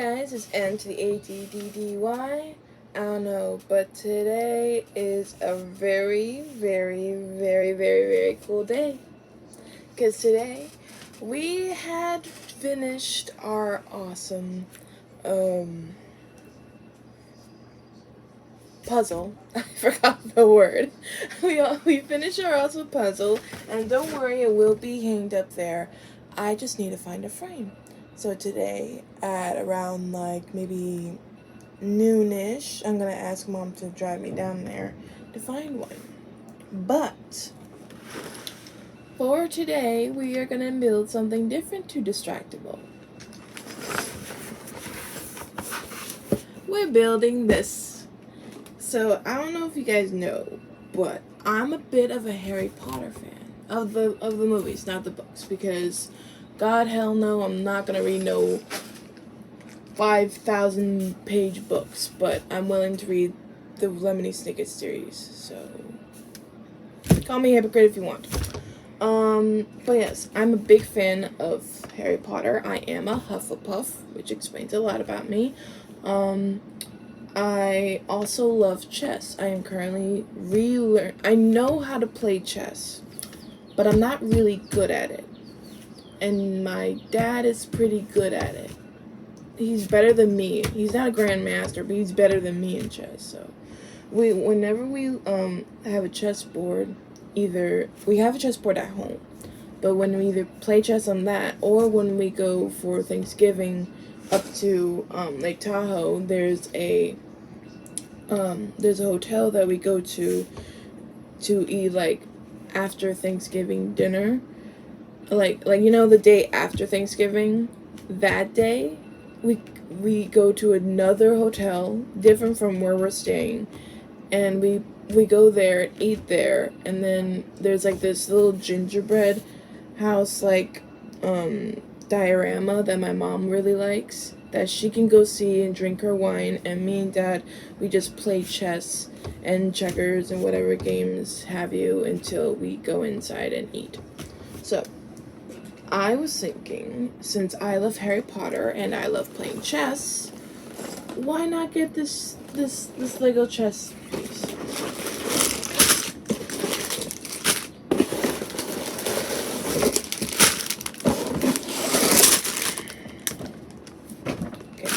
guys, it's M to the A.D.D.Y. I don't know, but today is a very, very, very, very, very cool day. Because today, we had finished our awesome, puzzle. I forgot the word. We finished our awesome puzzle, and don't worry, it will be hanged up there. I just need to find a frame. So today, at around maybe noonish, I'm gonna ask Mom to drive me down there to find one. But for today, we are gonna build something different to Distractible. We're building this. So I don't know if you guys know, but I'm a bit of a Harry Potter fan of the movies, not the books, because God hell no, I'm not gonna read no 5,000 page books, but I'm willing to read the Lemony Snicket series, so call me a hypocrite if you want. But yes, I'm a big fan of Harry Potter. I am a Hufflepuff, which explains a lot about me. I also love chess. I am currently I know how to play chess, but I'm not really good at it. And my dad is pretty good at it. He's better than me. He's not a grandmaster, but he's better than me in chess. So, whenever we have a chessboard, either we have a chessboard at home, but when we either play chess on that, or when we go for Thanksgiving up to Lake Tahoe, there's a hotel that we go to eat after Thanksgiving dinner. Like you know, the day after Thanksgiving, that day we go to another hotel different from where we're staying, and we go there and eat there, and then there's this little gingerbread house diorama that my mom really likes, that she can go see and drink her wine, and me and Dad, we just play chess and checkers and whatever games have you until we go inside and eat. So I was thinking, since I love Harry Potter and I love playing chess, why not get this Lego chess piece? Okay.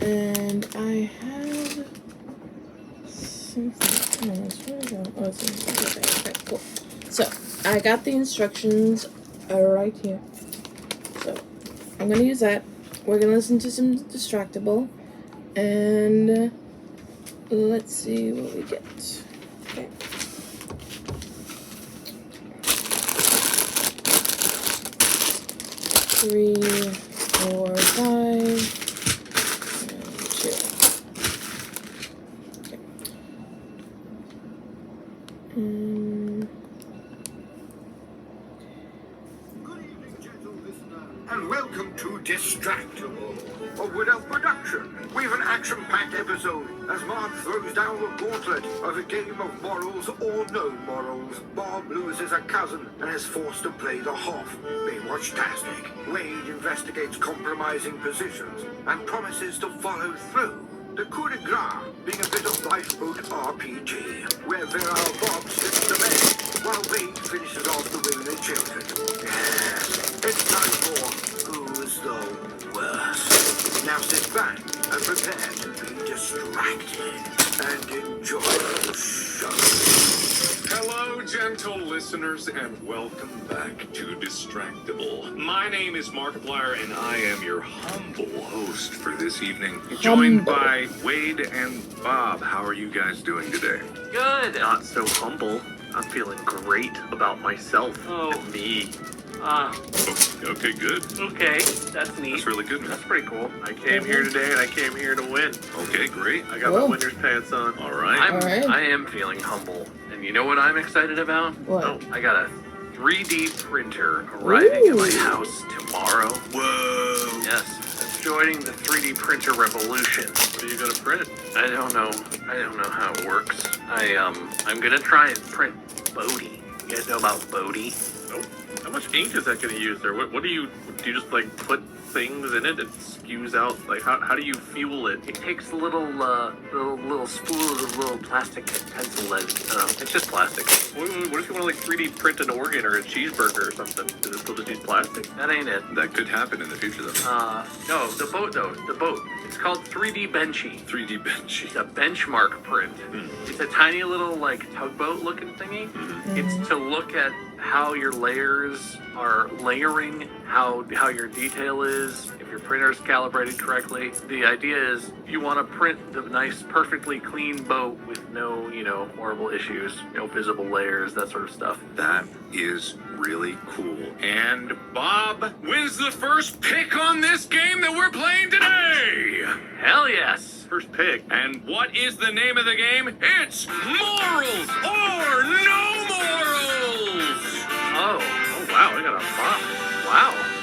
And I have something else. Where did it go? Oh, it's in there. Okay, cool. So, I got the instructions right here. So, I'm going to use that. We're going to listen to some Distractible. And let's see what we get. Okay. Three, 4, 5. And welcome to Distractible, a Woodell production. We have an action-packed episode as Mark throws down the gauntlet of a game of morals or no morals. Bob loses a cousin and is forced to play the Hoff. Baywatch-tastic. Wade investigates compromising positions and promises to follow through. The coup de grace being a bit of lifeboat RPG, where virile Bob slips the bed, while Wade finishes off the women and children. Yes, it's time for Who's the Worst. Now sit back and prepare to be distracted and enjoy the show. Hello, gentle listeners, and welcome back to Distractible. My name is Markiplier, and I am your humble host for this evening, joined by Wade and Bob. How are you guys doing today? Good. Not so humble. I'm feeling great about myself and me. Okay, good. Okay, that's neat. That's really good. That's pretty cool. I came here today, and I came here to win. Okay, great. I got my winner's pants on. All right. I am feeling humble. And you know what I'm excited about? What? Oh, I got a 3D printer arriving at my house tomorrow. Whoa. Yes, joining the 3D printer revolution. What are you going to print? I don't know how it works. I'm gonna try and print M.A.D.D.Y. You guys know about M.A.D.D.Y? Nope. How much ink is that going to use there? What do you just like put things in it? It spews out. Like how do you fuel it? It takes little spools of little plastic pencil lead. It's just plastic. What if you want to like 3D print an organ or a cheeseburger or something? Does it still just use plastic? That ain't it. That could happen in the future, though. No, the boat though. The boat. It's called 3D Benchy. 3D bench. It's a benchmark print. It's a tiny little like tugboat looking thingy. It's to look at how your layers are layering, how your detail is, if your printer's calibrated correctly. The idea is you want to print the nice, perfectly clean boat with no, horrible issues, no visible layers, that sort of stuff. That is really cool. And Bob wins the first pick on this game that we're playing today. Hell yes! First pick. And what is the name of the game? It's Morals or No Morals. Oh wow, we got a Bob. Wow.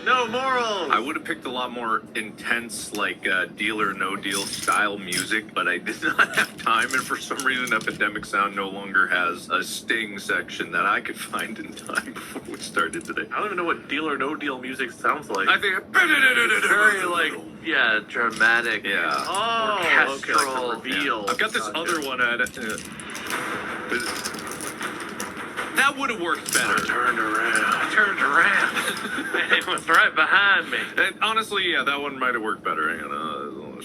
No morals. I would have picked a lot more intense, like Deal or No Deal style music, but I did not have time, and for some reason, Epidemic Sound no longer has a sting section that I could find in time before we started today. I don't even know what Deal or No Deal music sounds like. I think Very like dramatic. Yeah. Orchestral. Like the reveal. I've got this other one at that would have worked better. Turned around. It was right behind me. And honestly, yeah, that one might have worked better. Hang on.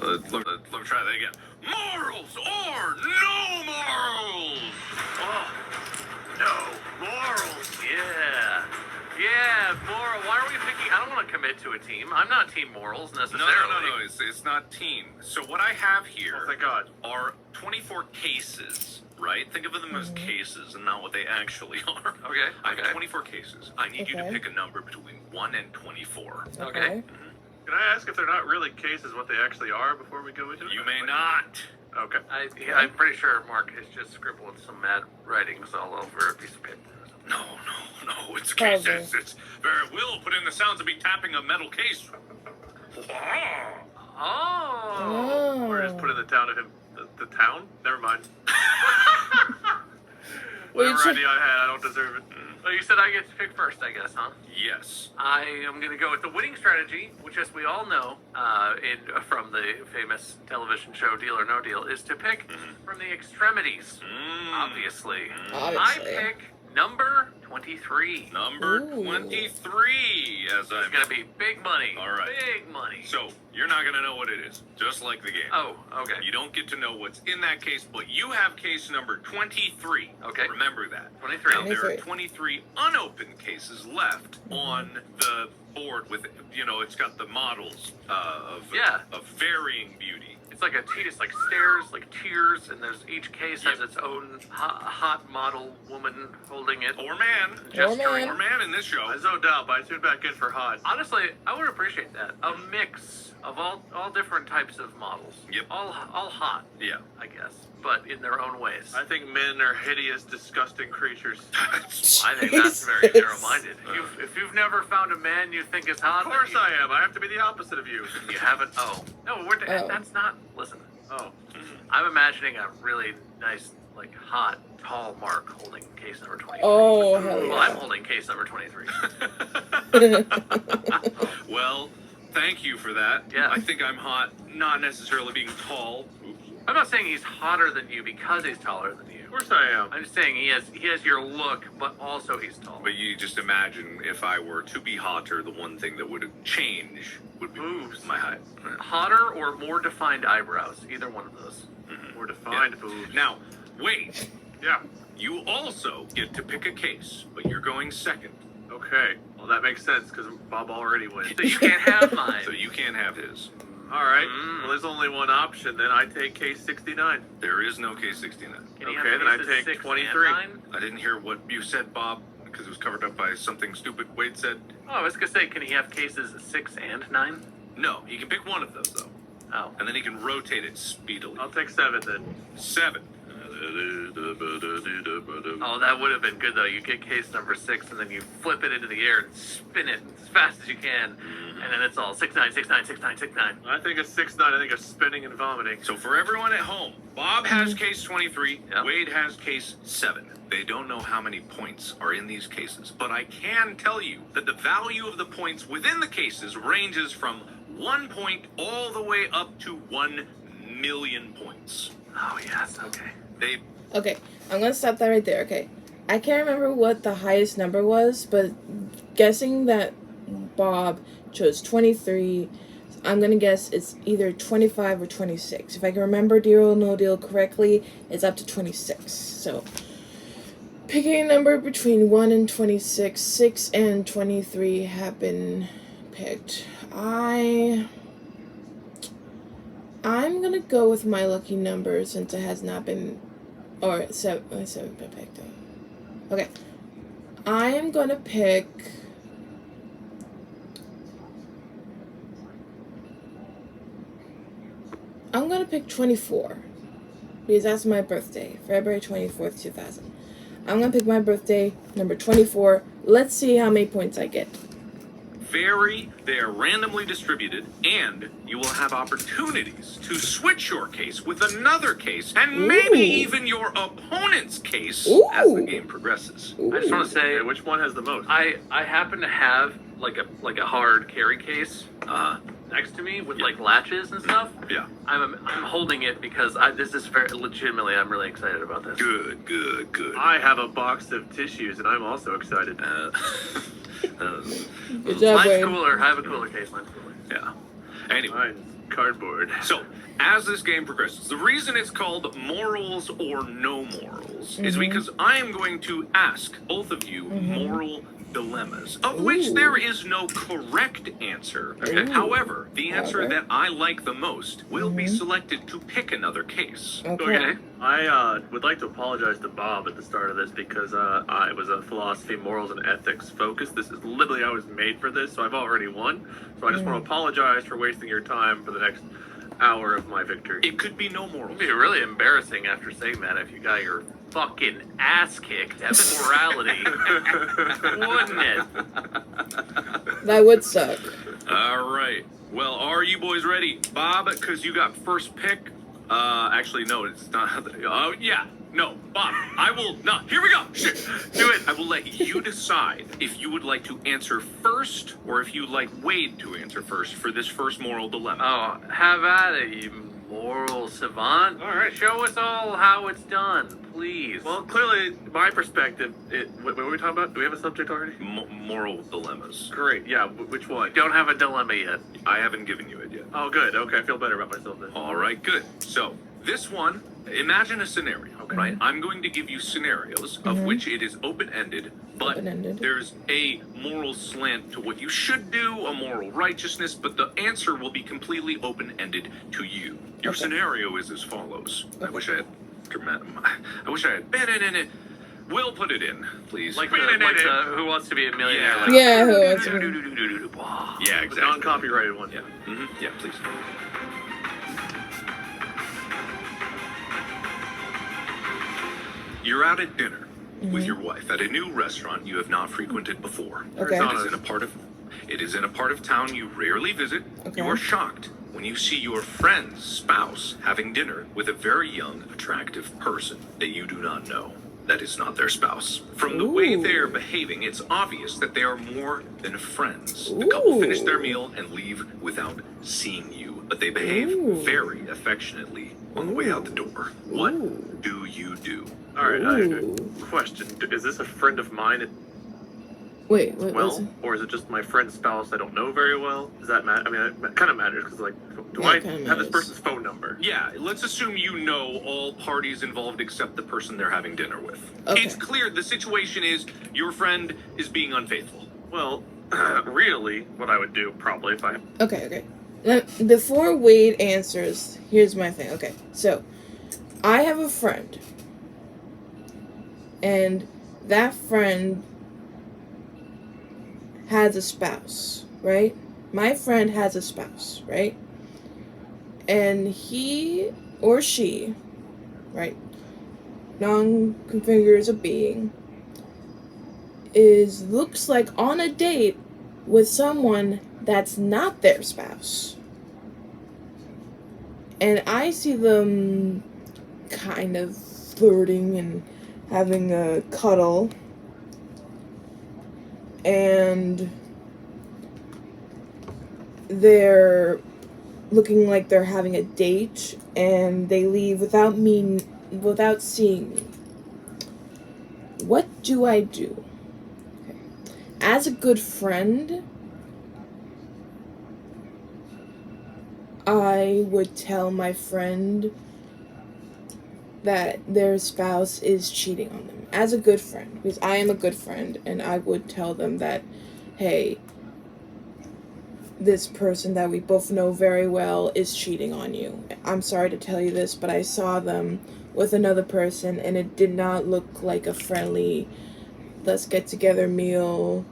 Let me try that again. Morals or no morals? Oh, no morals. Yeah. Yeah, moral. Why are we picking? I don't want to commit to a team. I'm not team morals necessarily. No. It's not team. So what I have here Oh, thank God. are 24 cases, right? Think of them as cases and not what they actually are. Okay. I have 24 cases. I need you to Okay. pick a number between 1 and 24. Okay. Can I ask if they're not really cases, what they actually are before we go into it? You may not. Okay. I'm pretty sure Mark has just scribbled some mad writings all over a piece of paper. No, it's a case. Puzzle. It's very will put in the sounds of me tapping a metal case. Oh. Or just put in the town of him. The town? Never mind. Wait, Whatever idea I had, I don't deserve it. Well, you said I get to pick first, I guess, huh? Yes. I am going to go with the winning strategy, which, as we all know, from the famous television show Deal or No Deal, is to pick from the extremities. Obviously. I Obviously. pick number 23. Number Ooh. 23, as It's I'm... going to be big money. All right. Big money. So, you're not going to know what it is, just like the game. Oh, okay. You don't get to know what's in that case, but you have case number 23. Okay. Remember that. 23. Now, there are 23. 23 unopened cases left on the board with, it's got the models of varying beauty. It's like it's like stairs, like tiers, and there's each case has its own hot model woman holding it. Or man. Gesturing. Or man in this show. I zoned out, but I tuned back in for hot. Honestly, I would appreciate that. A mix of all different types of models. Yep. All hot, Yeah. I guess, but in their own ways. I think men are hideous, disgusting creatures. I think that's very Jesus. narrow-minded. If you've never found a man you think is hot, Of course I am. I have to be the opposite of you. You haven't. Oh no, that's not. Listen, Oh. I'm imagining a really nice, like hot, tall Mark holding case number 23. Oh, hell Well, yeah. I'm holding case number 23. Well, thank you for that. Yeah. I think I'm hot, not necessarily being tall. Oops. I'm not saying he's hotter than you because he's taller than you. Of course I am. I'm just saying he has your look, but also he's tall. But you just imagine if I were to be hotter, the one thing that would change would be Boobs. my height. Hotter or more defined eyebrows, either one of those. More defined Yeah. boobs. Now, wait. Yeah. You also get to pick a case, but you're going second. Okay. Well, that makes sense because Bob already wins. So you can't have mine. So you can't have his. All right. Mm. Well, there's only one option. Then I take case 69. There is no case 69. Can he Okay, have then I cases take 6 and 23. 9? I didn't hear what you said, Bob, because it was covered up by something stupid Wade said. Oh, I was gonna say, can he have cases 6 and 9? No, he can pick one of those, though. Oh. And then he can rotate it speedily. I'll take 7 then. 7. Oh, that would have been good though. You get case number 6 and then you flip it into the air and spin it as fast as you can, and then it's all 6 9 6 9 6 9 6 9. I think a 6-9. I think a spinning and vomiting. So for everyone at home, Bob has case 23, Yep. Wade has case 7. They don't know how many points are in these cases, but I can tell you that the value of the points within the cases ranges from 1 point all the way up to 1 million points. Oh, yes, okay. Okay, I'm gonna stop that right there, okay? I can't remember what the highest number was, but guessing that Bob chose 23, I'm gonna guess it's either 25 or 26. If I can remember Deal or No Deal correctly, it's up to 26. So, picking a number between 1 and 26, 6 and 23 have been picked. I'm gonna go with my lucky number since it has not been, or 7 been picked. Okay, I am gonna pick. I'm gonna pick 24 because that's my birthday, February 24th, 2000. I'm gonna pick my birthday, number 24. Let's see how many points I get. They are randomly distributed, and you will have opportunities to switch your case with another case, and maybe even your opponent's case as the game progresses. I just want to say, Which one has the most? I happen to have like a hard carry case next to me with like latches and stuff. Yeah. I'm holding it because this is very legitimately. I'm really excited about this. Good. I have a box of tissues, and I'm also excited. Good job, Mine's Wayne. cooler. I have a cooler case. Mine's cooler. Yeah. Anyway. Mine's cardboard. So, as this game progresses, the reason it's called Morals or No Morals is because I am going to ask both of you moral dilemmas, of which there is no correct answer. However, the answer that I like the most will be selected to pick another case. Okay. I would like to apologize to Bob at the start of this because it was a philosophy, morals, and ethics focus. This is literally, I was made for this, so I've already won. So I just want to apologize for wasting your time for the next hour of my victory. It could be no morals. It'd be really embarrassing after saying that if you got your fucking ass kicked at morality, wouldn't it? That would suck. All right. Well, are you boys ready? Bob, because you got first pick. Actually, no, it's not. Oh, yeah. No, Bob, I will not. Here we go. Shit. Do it. I will let you decide if you would like to answer first or if you'd like Wade to answer first for this first moral dilemma. Oh, have at it, you moral savant. All right. Show us all how it's done, please. Well, clearly, my perspective, what were we talking about? Do we have a subject already? Moral dilemmas. Great, yeah, which one? Don't have a dilemma yet. I haven't given you it yet. Oh, good, okay, I feel better about myself then. All right, good. So, this one, imagine a scenario, right? I'm going to give you scenarios of which it is open-ended, but Open-ended. there's a moral slant to what you should do, a moral righteousness, but the answer will be completely open-ended to you. Your scenario is as follows. I wish I had We'll put it in, please. Like the Who Wants to Be a Millionaire? Yeah. like- Yeah, who wants to be- Yeah, The exactly. non-copyrighted one. Yeah. Yeah, please. You're out at dinner with your wife at a new restaurant you have not frequented before. Okay. It is in a part of town you rarely visit. Okay. You are shocked when you see your friend's spouse having dinner with a very young, attractive person that you do not know. That is not their spouse. From the way they are behaving, it's obvious that they are more than friends. The couple finish their meal and leave without seeing you, but they behave very affectionately on the way out the door. What do you do? All right, question. Is this a friend of mine Wait, what was it? or is it just my friend's spouse I don't know very well? Does that matter? I mean, it kind of matters because, like, do Yeah, I it kinda have this matters. person's phone number? Yeah, let's assume you know all parties involved except the person they're having dinner with. Okay. It's clear the situation is your friend is being unfaithful. Well, really, what I would do probably if I... Okay. Now, before Wade answers, here's my thing. Okay, so I have a friend, and that friend has a spouse, right? My friend has a spouse, right? And he or she, right, non-configured as a being, looks like on a date with someone that's not their spouse. And I see them kind of flirting and having a cuddle, and they're looking like they're having a date, and they leave without seeing me. What do I do? Okay. As a good friend, I would tell my friend that their spouse is cheating on them. As a good friend, because I am a good friend, and I would tell them that, hey, this person that we both know very well is cheating on you. I'm sorry to tell you this, but I saw them with another person, and it did not look like a friendly, let's get together meal.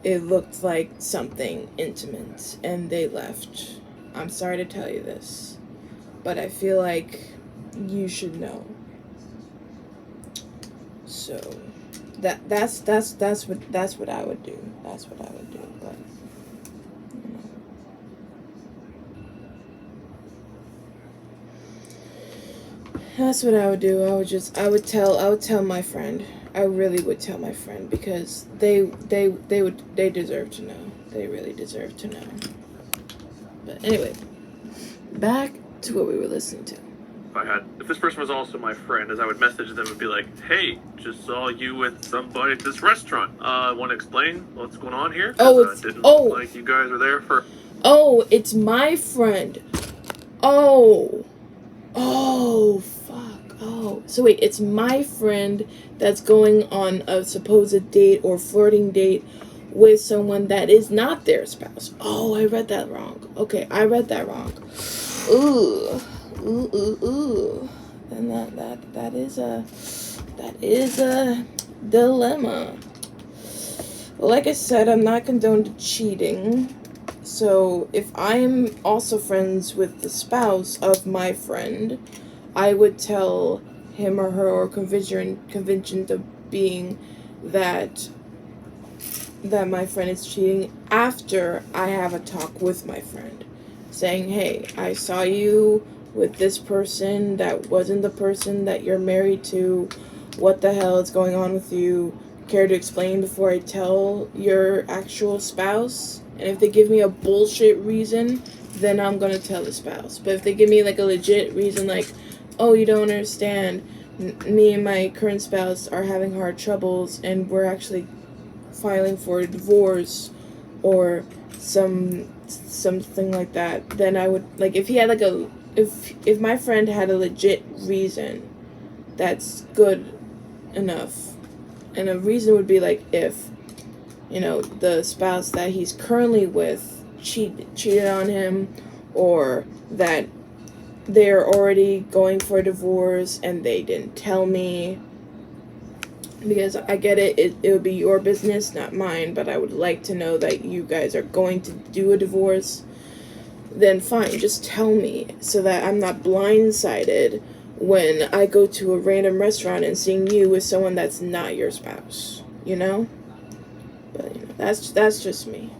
It looked like something intimate, and they left. I'm sorry to tell you this, but I feel like you should know. So that's what I would do. That's what I would do. But that's what I would do. I would tell my friend. I really would tell my friend, because they deserve to know. They really deserve to know. But anyway, back to what we were listening to. If this person was also my friend, as I would message them and be like, hey, just saw you with somebody at this restaurant. Want to explain what's going on here? Didn't look like you guys were there for... Oh, it's my friend. Oh, fuck. Oh, so wait, it's my friend that's going on a supposed date or flirting date with someone that is not their spouse. Oh, I read that wrong. Okay, I read that wrong. Ooh. And that is a dilemma. Well, like I said, I'm not condoned to cheating. So if I'm also friends with the spouse of my friend, I would tell him or her, or convention to being that my friend is cheating after I have a talk with my friend, saying, hey, I saw you with this person that wasn't the person that you're married to. What the hell is going on with you? Care to explain before I tell your actual spouse? And if they give me a bullshit reason, then I'm gonna tell the spouse. But if they give me like a legit reason, like, oh, you don't understand, me and my current spouse are having hard troubles and we're actually filing for a divorce, or something like that, then I would, like, if he had like if my friend had a legit reason that's good enough, and a reason would be like, if, you know, the spouse that he's currently with cheated on him, or that they're already going for a divorce and they didn't tell me, because I get it would be your business, not mine, but I would like to know that you guys are going to do a divorce, then fine, just tell me, so that I'm not blindsided when I go to a random restaurant and seeing you with someone that's not your spouse, you know? But, you know, that's just me.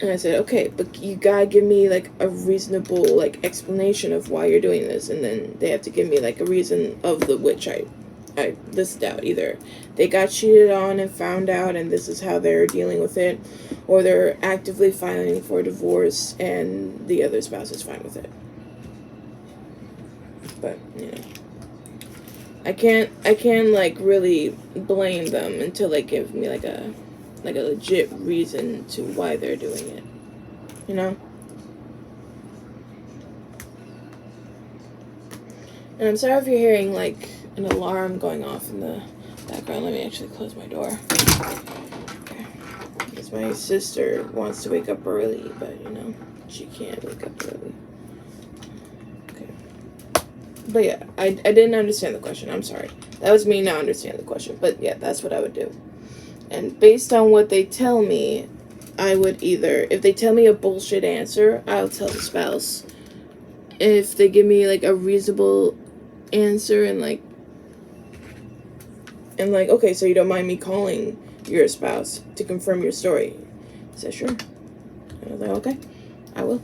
And I said, okay, but you gotta give me, like, a reasonable, like, explanation of why you're doing this, and then they have to give me, like, a reason of the which I listed out. Either they got cheated on and found out and this is how they're dealing with it, or they're actively filing for a divorce and the other spouse is fine with it. But, you know, I can't like really blame them until they give me like a legit reason to why they're doing it, you know? And I'm sorry if you're hearing like an alarm going off in the background. Let me actually close my door. Okay. Because my sister wants to wake up early, but you know, she can't wake up early. Okay. But yeah, I didn't understand the question. I'm sorry. That was me not understanding the question. But yeah, that's what I would do. And based on what they tell me, I would either, if they tell me a bullshit answer, I'll tell the spouse. If they give me like a reasonable answer and like, okay, so you don't mind me calling your spouse to confirm your story? I said, sure. I was like, okay, I will.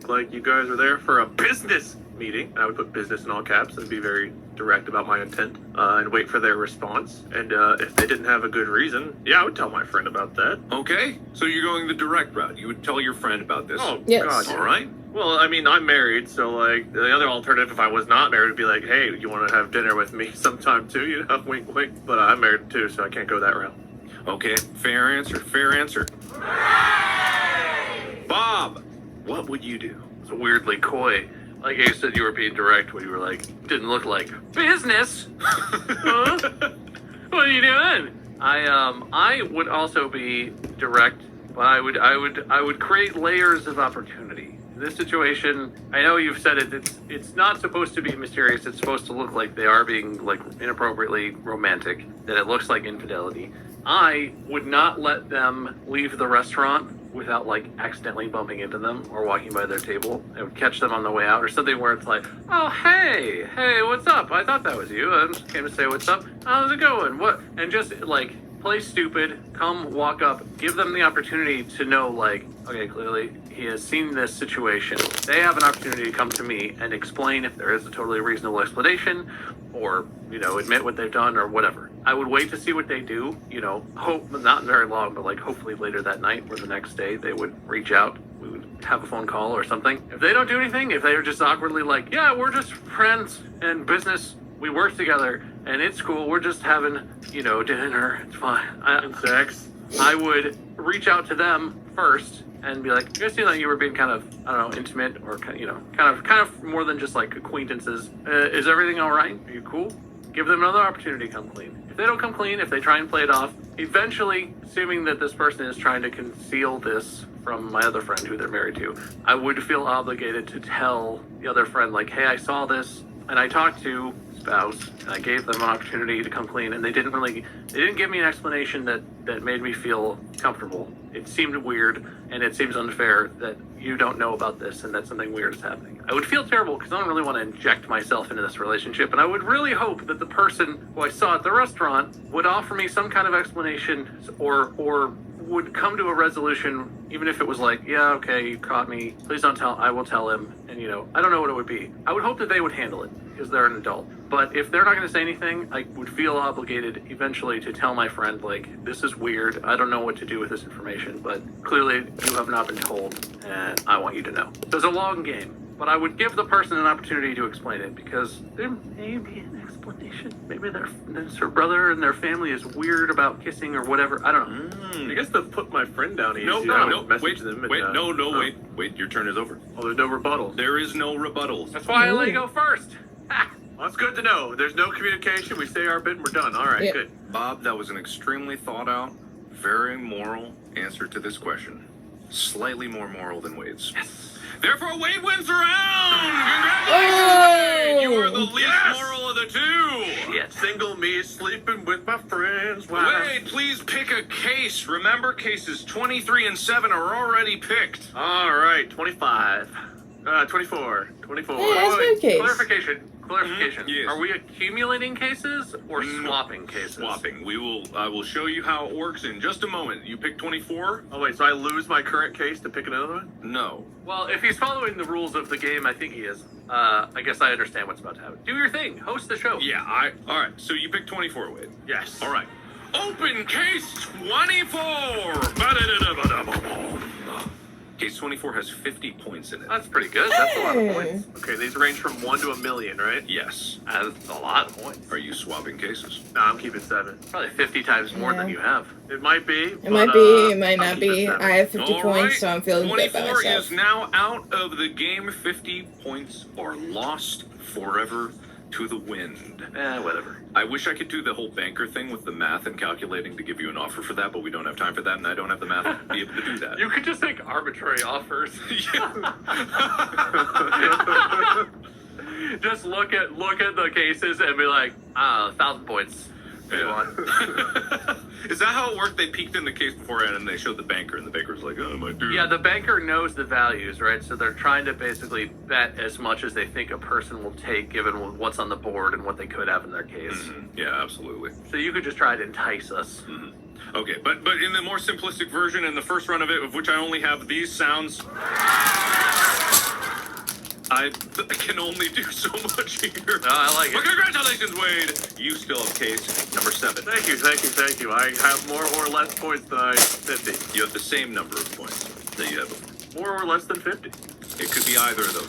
Like you guys were there for a business meeting, and I would put business in all caps and be very direct about my intent, and wait for their response. And if they didn't have a good reason, I would tell my friend about that. Okay, so you're going the direct route. You would tell your friend about this. Oh, Yes. God. All right. Well, I mean, I'm married, so, like, the other alternative, if I was not married, would be like, hey, you want to have dinner with me sometime, too? You know, wink, wink. But I'm married, too, so I can't go that route. Okay, fair answer, fair answer. Bob, what would you do? It's weirdly coy. Like you said, you were being direct when you were like, didn't look like business. Huh? What are you doing? I would also be direct, but I would create layers of opportunity. In this situation, I know you've said it's not supposed to be mysterious. It's supposed to look like they are being like inappropriately romantic, that it looks like infidelity. I would not let them leave the restaurant without like accidentally bumping into them or walking by their table. I would catch them on the way out or something where it's like, oh, hey, what's up? I thought that was you. I just came to say what's up. How's it going? What? And just like play stupid, come walk up, give them the opportunity to know like, okay, clearly he has seen this situation. They have an opportunity to come to me and explain if there is a totally reasonable explanation or, you know, admit what they've done or whatever. I would wait to see what they do, you know, hope, not very long, but like hopefully later that night or the next day they would reach out. We would have a phone call or something. If they don't do anything, if they're just awkwardly like, yeah, we're just friends and business, we work together and it's cool, we're just having, you know, dinner, it's fine. And sex. I would reach out to them first and be like, you guys seem like you were being kind of, I don't know, intimate or, you know, kind of more than just like acquaintances. Is everything all right? Are you cool? Give them another opportunity to come clean. If they don't come clean, if they try and play it off, eventually, assuming that this person is trying to conceal this from my other friend who they're married to, I would feel obligated to tell the other friend, like, hey, I saw this, and I talked to spouse, and I gave them an opportunity to come clean, and they didn't give me an explanation that made me feel comfortable. It seemed weird, and it seems unfair that you don't know about this and that something weird is happening. I would feel terrible because I don't really want to inject myself into this relationship, and I would really hope that the person who I saw at the restaurant would offer me some kind of explanation or would come to a resolution, even if it was like, yeah, okay, you caught me, please don't tell, I will tell him, and you know, I don't know what it would be. I would hope that they would handle it because they're an adult. But if they're not going to say anything, I would feel obligated eventually to tell my friend, like, this is weird, I don't know what to do with this information, but clearly you have not been told, and I want you to know. It's a long game, but I would give the person an opportunity to explain it because there may be an explanation. Maybe her brother and their family is weird about kissing or whatever. I don't know. I guess to put my friend down easy. No, Message them. And, wait, your turn is over. Oh, there's no rebuttals. There is no rebuttals. That's why I let you go first. Well, that's good to know. There's no communication. We say our bit and we're done. All right, Yep. good. Bob, that was an extremely thought out, very moral answer to this question. Slightly more moral than Wade's. Yes. Therefore, Wade wins the round! Oh! Congratulations, Wade! You are the least moral of the two! Shit. Single me sleeping with my friends. Wow. Wade, please pick a case. Remember, cases 23 and 7 are already picked. All right, 25. 24. 24. Hey, that's my case. Clarification. Yes. Are we accumulating cases or swapping cases? Swapping. I will show you how it works in just a moment. You pick 24? Oh, wait, so I lose my current case to pick another one? No. Well, if he's following the rules of the game, I think he is. I guess I understand what's about to happen. Do your thing. Host the show. Yeah, all right, so you pick 24, Wade. Yes. All right. Open case 24! Case 24 has 50 points in it. That's pretty good. That's a lot of points. Okay, these range from 1 to 1,000,000, right? Yes. That's a lot of points. Are you swapping cases? No, I'm keeping 7. Probably 50 times more than Yeah. you have. It might be. It might be, it might not be. I have 50 All points, right. so I'm feeling good by 24 myself. is now out of the game. 50 points are lost forever to the wind. Whatever. I wish I could do the whole banker thing with the math and calculating to give you an offer for that, but we don't have time for that, and I don't have the math to be able to do that. You could just make arbitrary offers. Just look at the cases and be like, 1,000 points. Yeah. Is that how it worked? They peeked in the case beforehand and they showed the banker, and the banker's like, oh, my dude. Yeah, the banker knows the values, right? So they're trying to basically bet as much as they think a person will take given what's on the board and what they could have in their case. Mm-hmm. Yeah, absolutely. So you could just try to entice us. Mm-hmm. Okay, but in the more simplistic version, in the first run of it, of which I only have these sounds, I can only do so much here. No, I like But it. congratulations, Wade. You still have case number 7. Thank you. I have more or less points than I 50. You have the same number of points that you had before. More or less than 50. It could be either of those.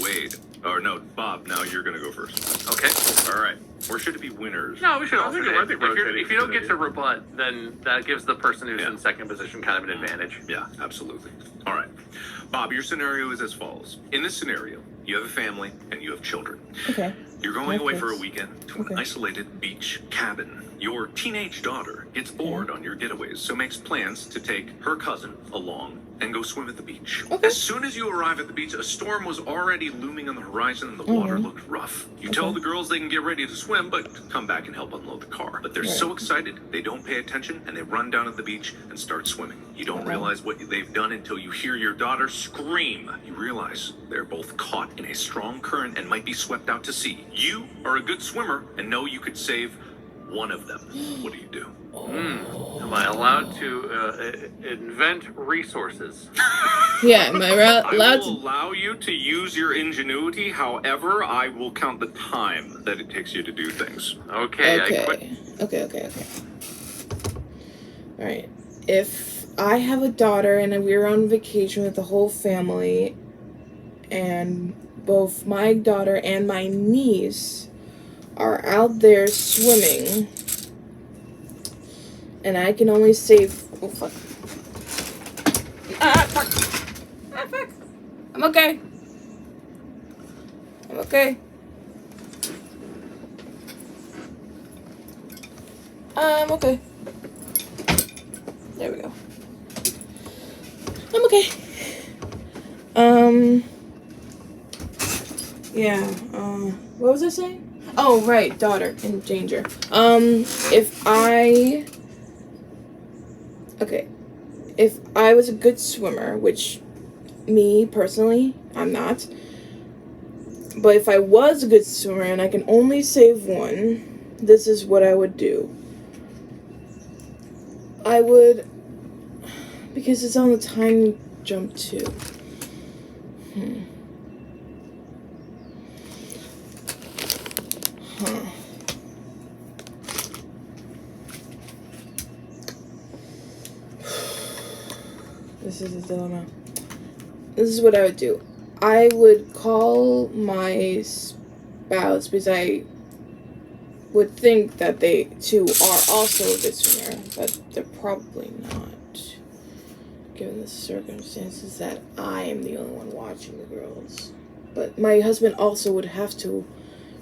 Wade. Or no, Bob, now you're going to go first. Okay. All right. Or should it be winners? No, we should I think alternate. rotating If you don't is a get good to rebut, then that gives the person who's Yeah. in second position kind of an advantage. Yeah, absolutely. All right. Bob, your scenario is as follows. In this scenario, you have a family and you have children. Okay. You're going away for a Netflix. weekend to Okay. an isolated beach cabin. Your teenage daughter gets bored on your getaways, so makes plans to take her cousin along and go swim at the beach. Okay. As soon as you arrive at the beach, a storm was already looming on the horizon and the water looked rough. You tell Okay. the girls they can get ready to swim, but come back and help unload the car. But they're so excited, they don't pay attention, and they run down at the beach and start swimming. You don't realize what they've done until you hear your daughter scream. You realize they're both caught in a strong current and might be swept out to sea. You are a good swimmer and know you could save one of them. What do you do? Am I allowed to invent resources? Yeah, am I I allowed will to? allow you to use your ingenuity. However, I will count the time that it takes you to do things. Okay, I quit. Okay. Alright. If I have a daughter and we're on vacation with the whole family, and both my daughter and my niece are out there swimming, and I can only save. Oh, fuck. Fuck. I'm okay. I'm okay. There we go. I'm okay. Yeah, what was I saying? Oh, right, daughter in danger. If I was a good swimmer, which me personally, I'm not. But if I was a good swimmer and I can only save one, this is what I would do. I would, because it's on the time jump too. This is a dilemma. This is what I would do. I would call my spouse, because I would think that they too are also a good swimmer, but they're probably not, given the circumstances that I am the only one watching the girls. But my husband also would have to,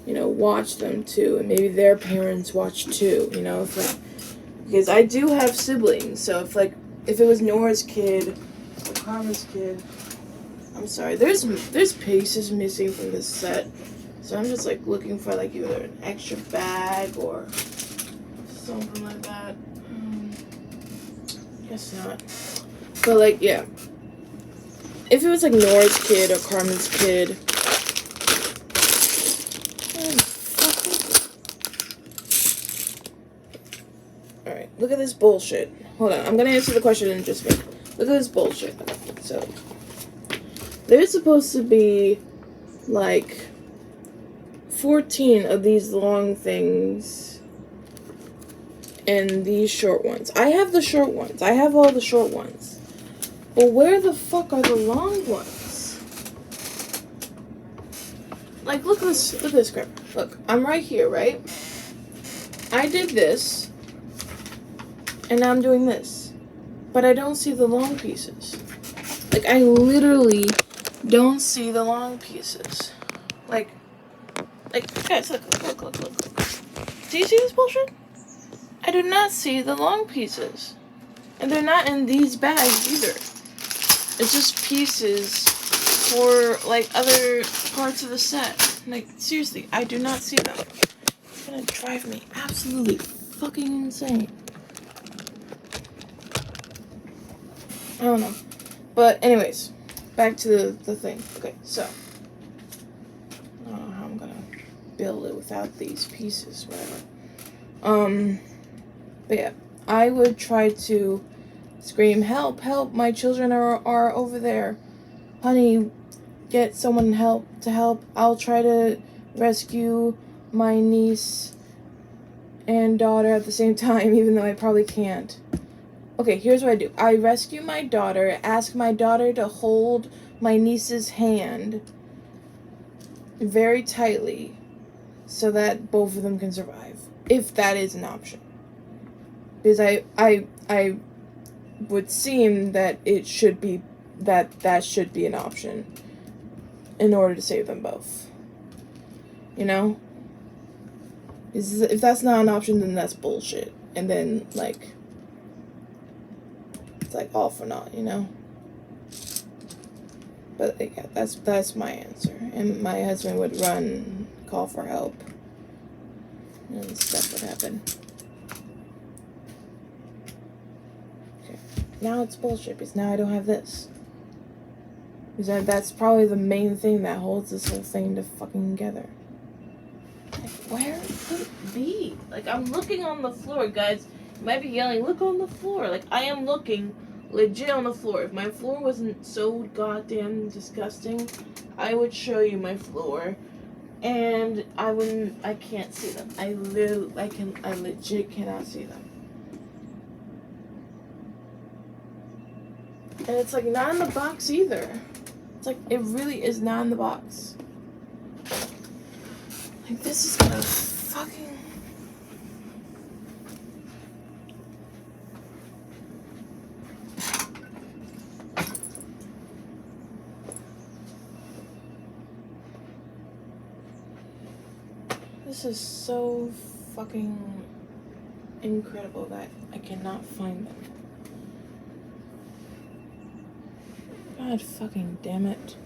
watch them too, and maybe their parents watch too, because I do have siblings, so if it was Nora's kid or Karma's kid, I'm sorry, there's pieces missing from this set, so I'm just looking for either an extra bag or something like that. Guess not. But yeah, if it was Nora's kid or Carmen's kid, alright, look at this bullshit. Hold on, I'm gonna answer the question in just a minute. Look at this bullshit. So, there's supposed to be 14 of these long things and these short ones. I have the short ones. I have all the short ones. But where the fuck are the long ones? Look at this crap. Look, I'm right here, right? I did this, and now I'm doing this. But I don't see the long pieces. I literally don't see the long pieces. Guys, look. Do you see this bullshit? I do not see the long pieces. And they're not in these bags either. It's just pieces for, other parts of the set. Seriously, I do not see them. It's gonna drive me absolutely fucking insane. I don't know. But anyways, back to the thing. Okay, so I don't know how I'm gonna build it without these pieces, whatever. But yeah, I would try to scream, help, my children are over there. honey, get someone to help. I'll try to rescue my niece and daughter at the same time, even though I probably can't. Okay, here's what I do. I rescue my daughter, ask my daughter to hold my niece's hand very tightly so that both of them can survive, if that is an option. Because I would seem that it should be that should be an option in order to save them both. You know? If that's not an option, then that's bullshit. And then, like, it's like all for naught, you know? But yeah, that's my answer. And my husband would run, call for help, and stuff would happen. Okay. Now it's bullshit because now I don't have this. Because that's probably the main thing that holds this whole thing fucking together. Like, where could it be? Like, I'm looking on the floor, guys. You might be yelling, look on the floor. Like, I am looking legit on the floor. If my floor wasn't so goddamn disgusting, I would show you my floor. And I can't see them. I legit cannot see them. And it's like not in the box either. It's like, it really is not in the box. Like, this is gonna fucking... This is so fucking incredible that I cannot find them. God fucking damn it.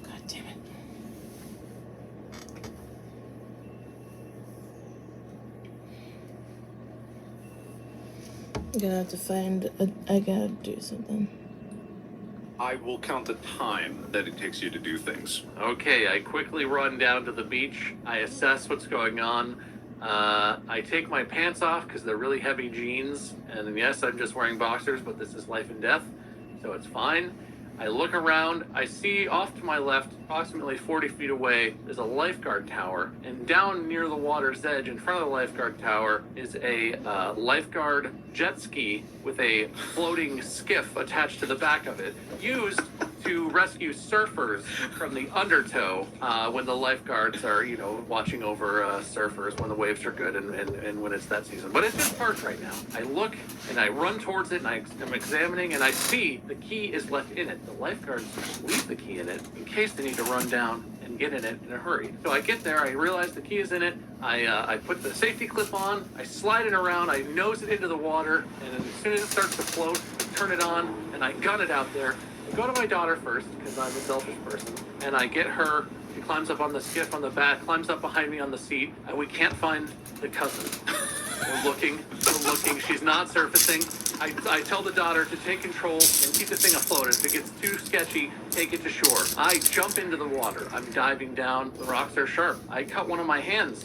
God damn it. I'm gonna have to find I gotta do something. I will count the time that it takes you to do things. Okay, I quickly run down to the beach. I assess what's going on. I take my pants off because they're really heavy jeans. And yes, I'm just wearing boxers, but this is life and death, so it's fine. I look around. I see off to my left, approximately 40 feet away, is a lifeguard tower. And down near the water's edge, in front of the lifeguard tower, is a lifeguard jet ski with a floating skiff attached to the back of it, used to rescue surfers from the undertow when the lifeguards are, watching over surfers when the waves are good and when it's that season. But it's just parked right now. I look and I run towards it and I'm examining and I see the key is left in it. The lifeguards leave the key in it in case they need to run down and get in it in a hurry. So I get there, I realize the key is in it, I put the safety clip on, I slide it around, I nose it into the water, and as soon as it starts to float, I turn it on, and I gun it out there. I go to my daughter first, because I'm a selfish person, and I get her. She climbs up on the skiff on the back, climbs up behind me on the seat, and we can't find the cousin. We're looking, she's not surfacing. I tell the daughter to take control and keep the thing afloat. If it gets too sketchy, take it to shore. I jump into the water. I'm diving down. The rocks are sharp. I cut one of my hands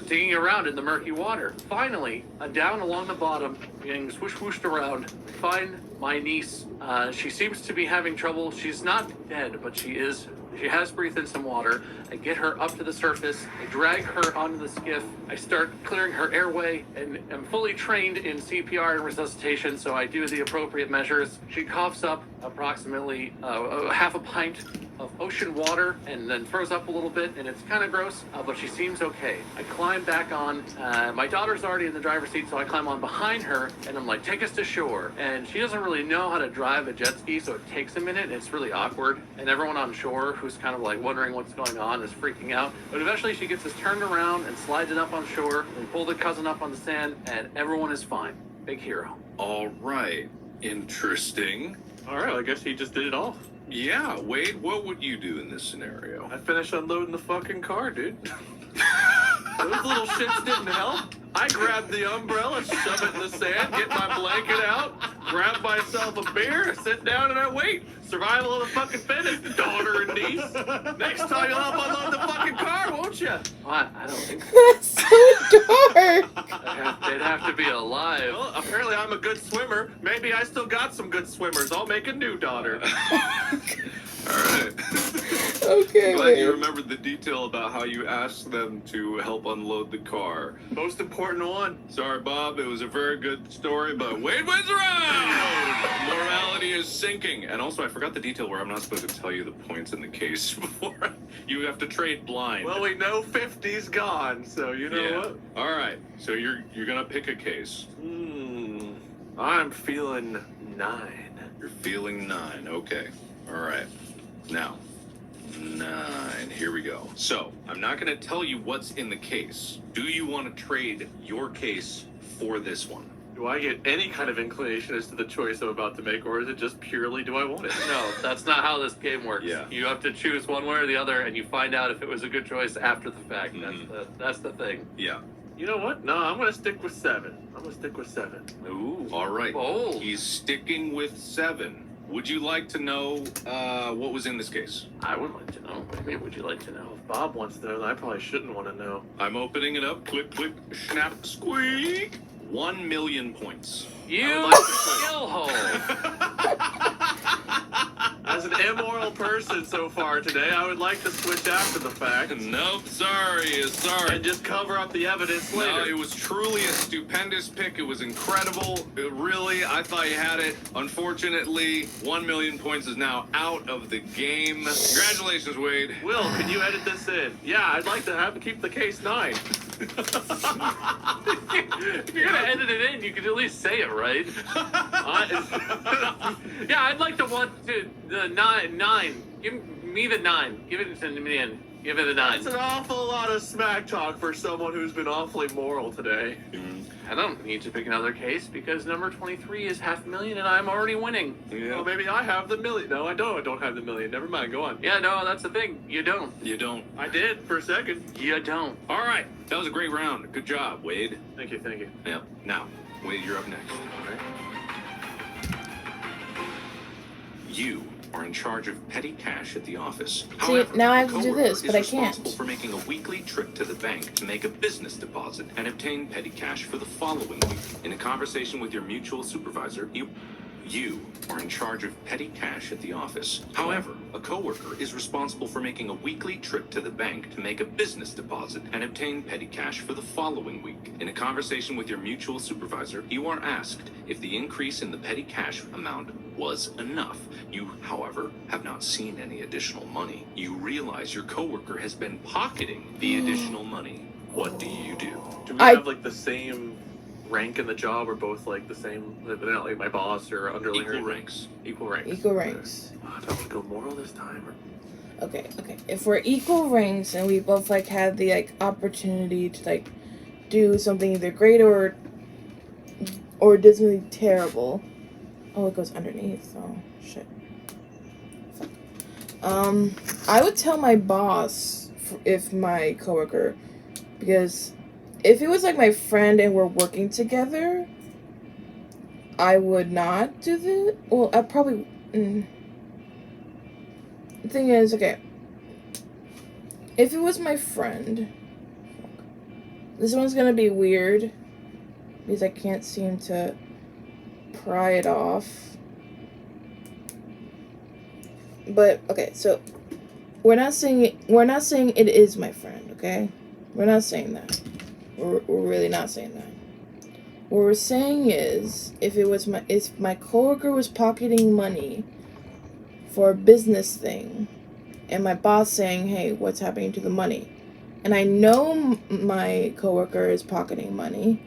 digging around in the murky water. Finally, down along the bottom, getting swoosh-whooshed around, find my niece. She seems to be having trouble. She's not dead, but she has breathed in some water. I get her up to the surface. I drag her onto the skiff. I start clearing her airway and am fully trained in CPR and resuscitation, so I do the appropriate measures. She coughs up approximately half a pint of ocean water and then throws up a little bit, and it's kind of gross, but she seems okay. I climb back on. My daughter's already in the driver's seat, so I climb on behind her, and I'm like, take us to shore. And she doesn't really know how to drive a jet ski, so it takes a minute, and it's really awkward. And everyone on shore who's kind of like wondering what's going on is freaking out. But eventually she gets us turned around and slides it up on shore, and pull the cousin up on the sand, and everyone is fine. Big hero. All right. Interesting. All right, I guess he just did it all. Yeah, Wade, what would you do in this scenario? I finished unloading the fucking car, dude. Those little shits didn't help. I grabbed the umbrella, shove it in the sand, get my blanket out, grab myself a beer, sit down, and I wait. Survival of the fucking fittest, daughter and niece. Next time you'll help unload the fucking car, won't you? What? I don't think so. That's so dark. They'd have to be alive. Well, apparently I'm a good swimmer. Maybe I still got some good swimmers. I'll make a new daughter. right. Okay, Glad wait. you remembered the detail about how you asked them to help unload the car. Most important one. Sorry, Bob. It was a very good story, but Wade wins around. Morality is sinking. And also, I forgot the detail where I'm not supposed to tell you the points in the case before you have to trade blind. Well, we know 50's gone, so you know what? All right. So you're gonna pick a case. I'm feeling 9. You're feeling 9. Okay. All right. Now, 9. Here we go. So I'm not gonna tell you what's in the case. Do you want to trade your case for this one? Do I get any kind of inclination as to the choice I'm about to make, or is it just purely do I want it? No, that's not how this game works. Yeah. You have to choose one way or the other, and you find out if it was a good choice after the fact. That's the thing. Yeah. You know what? No, I'm going to stick with 7. I'm going to stick with 7. Ooh. All right. Bold. He's sticking with 7. Would you like to know what was in this case? I would like to know. What do you mean, would you like to know? If Bob wants to know, then I probably shouldn't want to know. I'm opening it up. Click, click, snap, squeak. 1 million points. You skillhole! As an immoral person so far today, I would like to switch after the fact. Nope, sorry. And just cover up the evidence later. No, it was truly a stupendous pick. It was incredible. I thought you had it. Unfortunately, 1 million points is now out of the game. Congratulations, Wade. Will, can you edit this in? Yeah, I'd like to keep the case 9. If you're gonna edit it in, you could at least say it, right? Yeah, I'd like to want to the 9. Give me the 9. Give it to me in. Give it a 9. That's an awful lot of smack talk for someone who's been awfully moral today. I don't need to pick another case because number 23 is $500,000 and I'm already winning. Yeah. Well, maybe I have the million. No, I don't. I don't have the million. Never mind. Go on. Yeah, no, that's the thing. You don't. You don't. I did for a second. You don't. All right. That was a great round. Good job, Wade. Thank you. Thank you. Yep. Now, Wade, you're up next. All right. You are in charge of petty cash at the office. See, now I have to do coworker this, is but I can't. responsible for making a weekly trip to the bank to make a business deposit and obtain petty cash for the following week. In a conversation with your mutual supervisor, you are in charge of petty cash at the office. However, a coworker is responsible for making a weekly trip to the bank to make a business deposit and obtain petty cash for the following week. In a conversation with your mutual supervisor, you are asked if the increase in the petty cash amount was enough. You, however, have not seen any additional money. You realize your coworker has been pocketing the additional money. What do you do? Do we have like the same rank in the job, or both like the same? They're not like my boss or underling. Equal ranks. Equal ranks. Equal ranks. Do I want to go moral this time? Or... Okay. If we're equal ranks and we both like had the like opportunity to like do something either great or dismally terrible. Oh, it goes underneath. Oh shit. Fuck. I would tell my boss if my coworker, because if it was like my friend and we're working together, I would not do this. Well, I probably. The thing is, okay. If it was my friend, this one's gonna be weird because I can't seem to pry it off. But okay, so we're not saying it is my friend, okay? We're not saying that. We're really not saying that. What we're saying is if my coworker was pocketing money for a business thing and my boss saying, "Hey, what's happening to the money?" And I know my coworker is pocketing money,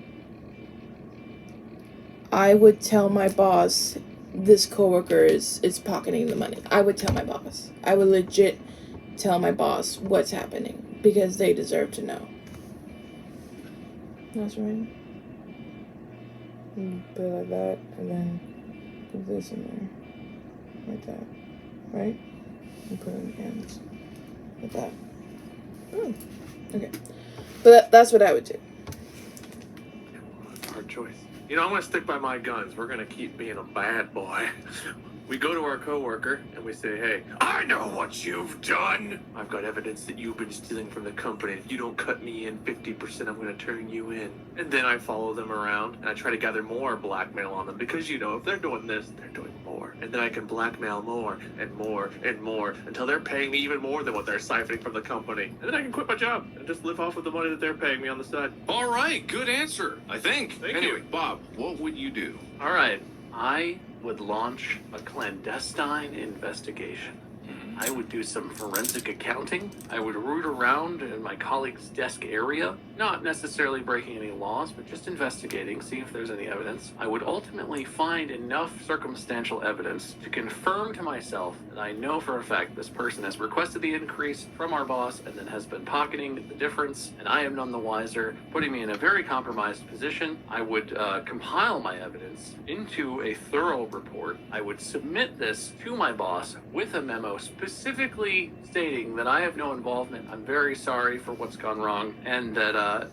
I would tell my boss this coworker is pocketing the money. I would tell my boss. I would legit tell my boss what's happening because they deserve to know. That's right. Put it like that and then put this in there. Like that. Right? And put it in the ends. Like that. Oh. Okay. But that's what I would do. Hard choice. You know, I'm going to stick by my guns. We're going to keep being a bad boy. We go to our coworker and we say, "Hey, I know what you've done. I've got evidence that you've been stealing from the company. If you don't cut me in 50%, I'm going to turn you in." And then I follow them around and I try to gather more blackmail on them because, you know, if they're doing this, they're doing more. more, and then I can blackmail more and more and more until they're paying me even more than what they're siphoning from the company. And then I can quit my job and just live off of the money that they're paying me on the side. All right, good answer, I think. Thank anyway, you. Bob, what would you do? All right, I would launch a clandestine investigation. I would do some forensic accounting. I would root around in my colleague's desk area, not necessarily breaking any laws, but just investigating, see if there's any evidence. I would ultimately find enough circumstantial evidence to confirm to myself that I know for a fact this person has requested the increase from our boss and then has been pocketing the difference, and I am none the wiser, putting me in a very compromised position. I would compile my evidence into a thorough report. I would submit this to my boss with a memo specifically stating that I have no involvement. I'm very sorry for what's gone wrong, and that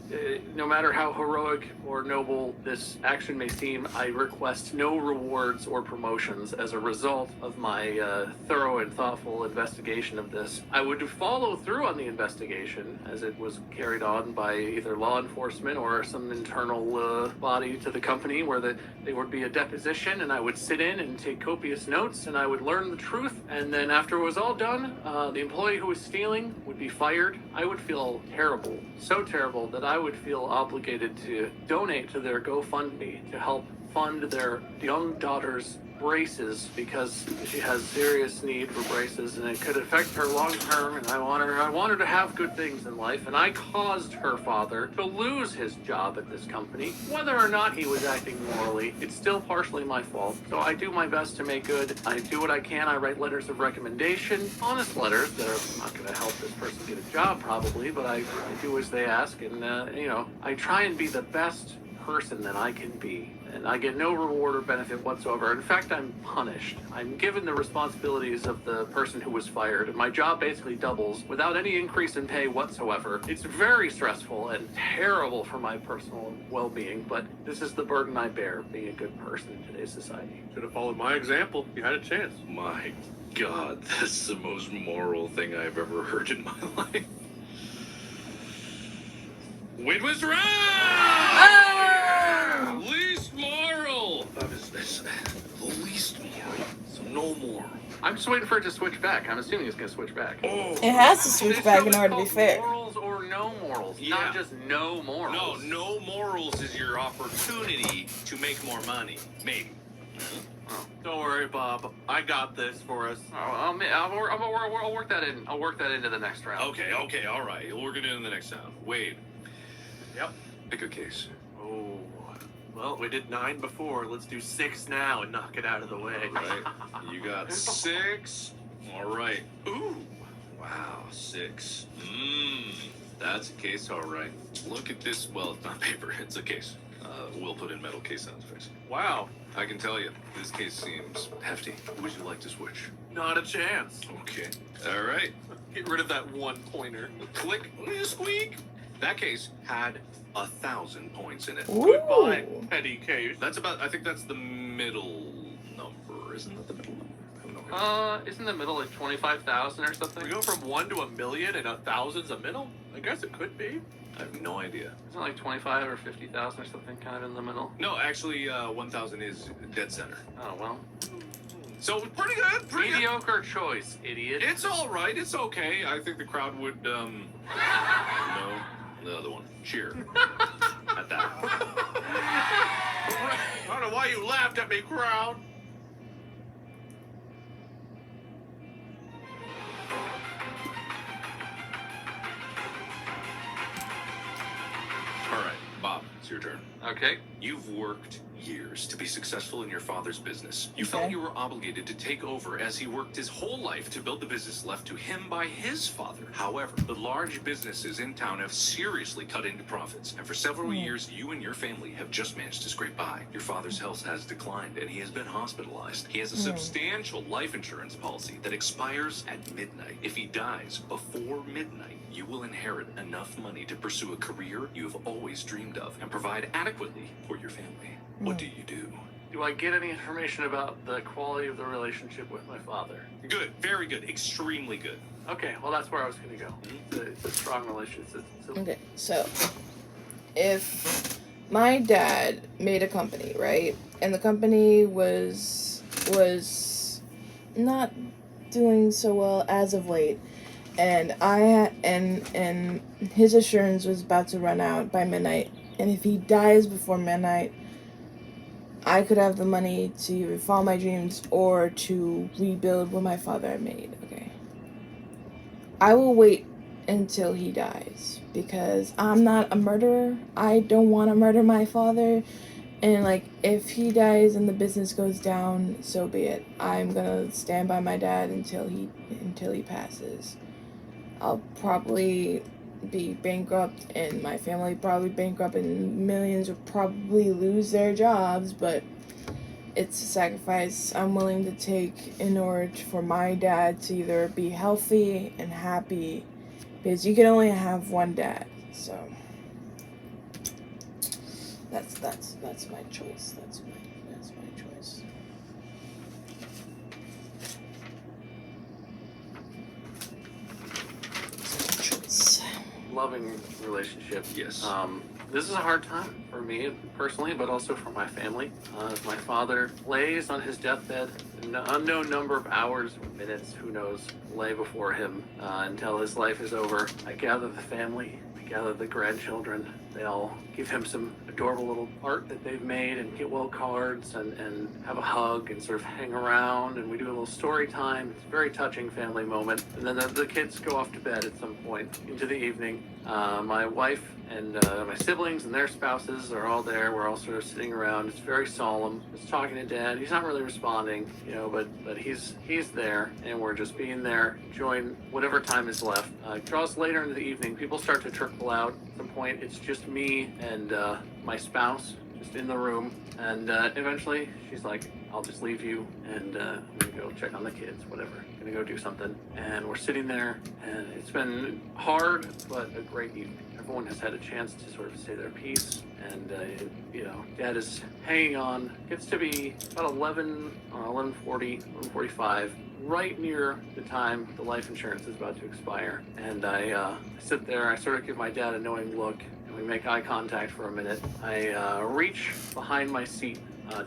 no matter how heroic or noble this action may seem, I request no rewards or promotions as a result of my thorough and thoughtful investigation of this. I would follow through on the investigation as it was carried on by either law enforcement or some internal body to the company, where there would be a deposition, and I would sit in and take copious notes, and I would learn the truth, and then after it was all done, the employee who was stealing would be fired. I would feel terrible, so terrible that I would feel obligated to donate to their GoFundMe to help fund their young daughter's braces, because she has serious need for braces and it could affect her long term, and I want her to have good things in life, and I caused her father to lose his job at this company. Whether or not he was acting morally, it's still partially my fault. So I do my best to make good. I do what I can. I write letters of recommendation, honest letters that are not going to help this person get a job probably, but I do as they ask, and I try and be the best person that I can be, and I get no reward or benefit whatsoever. In fact, I'm punished. I'm given the responsibilities of the person who was fired, and my job basically doubles without any increase in pay whatsoever. It's very stressful and terrible for my personal well-being, but this is the burden I bear, being a good person in today's society. Should have followed my example. You had a chance. My God, that's the most moral thing I've ever heard in my life. Wait, was right! Least moral! That is this. Least moral. So no moral. I'm just waiting for it to switch back. I'm assuming it's going to switch back. Oh. It has to switch This back show in is order to be called fair. Morals or no morals, Yeah. not just no morals. No morals is your opportunity to make more money. Maybe. Don't worry, Bob. I got this for us. I'll work that in. I'll work that into the next round. Okay, all right. We'll work it in the next round. Wade. Yep. Pick a case. Oh. Well, we did 9 before. Let's do 6 now and knock it out of the way. All right. You got 6. All right. Ooh. Wow, 6. That's a case, all right. Look at this. Well, it's not paper. It's a case. We'll put in metal case sound effects. Wow. I can tell you, this case seems hefty. Would you like to switch? Not a chance. Okay. All right. Get rid of that 1 pointer. Click. Squeak. That case had 1,000 points in it. Goodbye, Ooh. petty case. That's about. I think that's the middle number. Isn't that the middle number? I have no idea. Isn't the middle like 25,000 or something? We go from 1 to 1,000,000 and 1,000's a middle? I guess it could be. I have no idea. Isn't it like 25 or 50,000 or something kind of in the middle? No, actually, 1,000 is dead center. Oh, well. So pretty good. Pretty good. Mediocre choice, idiot. It's all right. It's okay. I think the crowd would, no, the other one. Cheer at that. I don't know why you laughed at me, crowd. All right, Bob, it's your turn. Okay. You've worked years to be successful in your father's business. You felt Okay. you were obligated to take over as he worked his whole life to build the business left to him by his father. However, the large businesses in town have seriously cut into profits, and for several years, you and your family have just managed to scrape by. Your father's health has declined, and he has been hospitalized. He has a substantial life insurance policy that expires at midnight. If he dies before midnight, you will inherit enough money to pursue a career you have always dreamed of and provide adequately for your family. What do you do? Do I get any information about the quality of the relationship with my father? Good, very good, extremely good. Okay, well, that's where I was going to go. It's a strong relationship. Okay, so if my dad made a company, right? And the company was was not doing so well as of late, and and his insurance was about to run out by midnight. And if he dies before midnight, I could have the money to either follow my dreams or to rebuild what my father had made. Okay, I will wait until he dies because I'm not a murderer. I don't want to murder my father. And, like, if he dies and the business goes down, so be it. I'm gonna stand by my dad until he passes. I'll probably be bankrupt, and my family probably bankrupt, and millions will probably lose their jobs, but it's a sacrifice I'm willing to take in order for my dad to either be healthy and happy, because you can only have one dad, so... That's my choice. That's my choice. That's my choice. Loving relationship. Yes. This is a hard time for me personally, but also for my family. As my father lays on his deathbed, an unknown number of hours or minutes, who knows, lay before him until his life is over. I gather the family, I gather the grandchildren. They all give him some adorable little art that they've made and get well cards and have a hug and sort of hang around, and we do a little story time. It's a very touching family moment. And then the kids go off to bed at some point into the evening. My wife and my siblings and their spouses are all there. We're all sort of sitting around. It's very solemn. Just talking to Dad. He's not really responding, but he's there, and we're just being there, enjoying whatever time is left. It draws later into the evening. People start to trickle out. At some point, it's just me and my spouse just in the room, and eventually she's like, I'll just leave you, and I'm gonna go check on the kids, whatever. Gonna go do something. And we're sitting there, and it's been hard, but a great evening. Everyone has had a chance to sort of say their piece, and Dad is hanging on. Gets to be about 11:40, 11:45, right near the time the life insurance is about to expire. And I sit there, I sort of give my dad a knowing look, and we make eye contact for a minute. I reach behind my seat,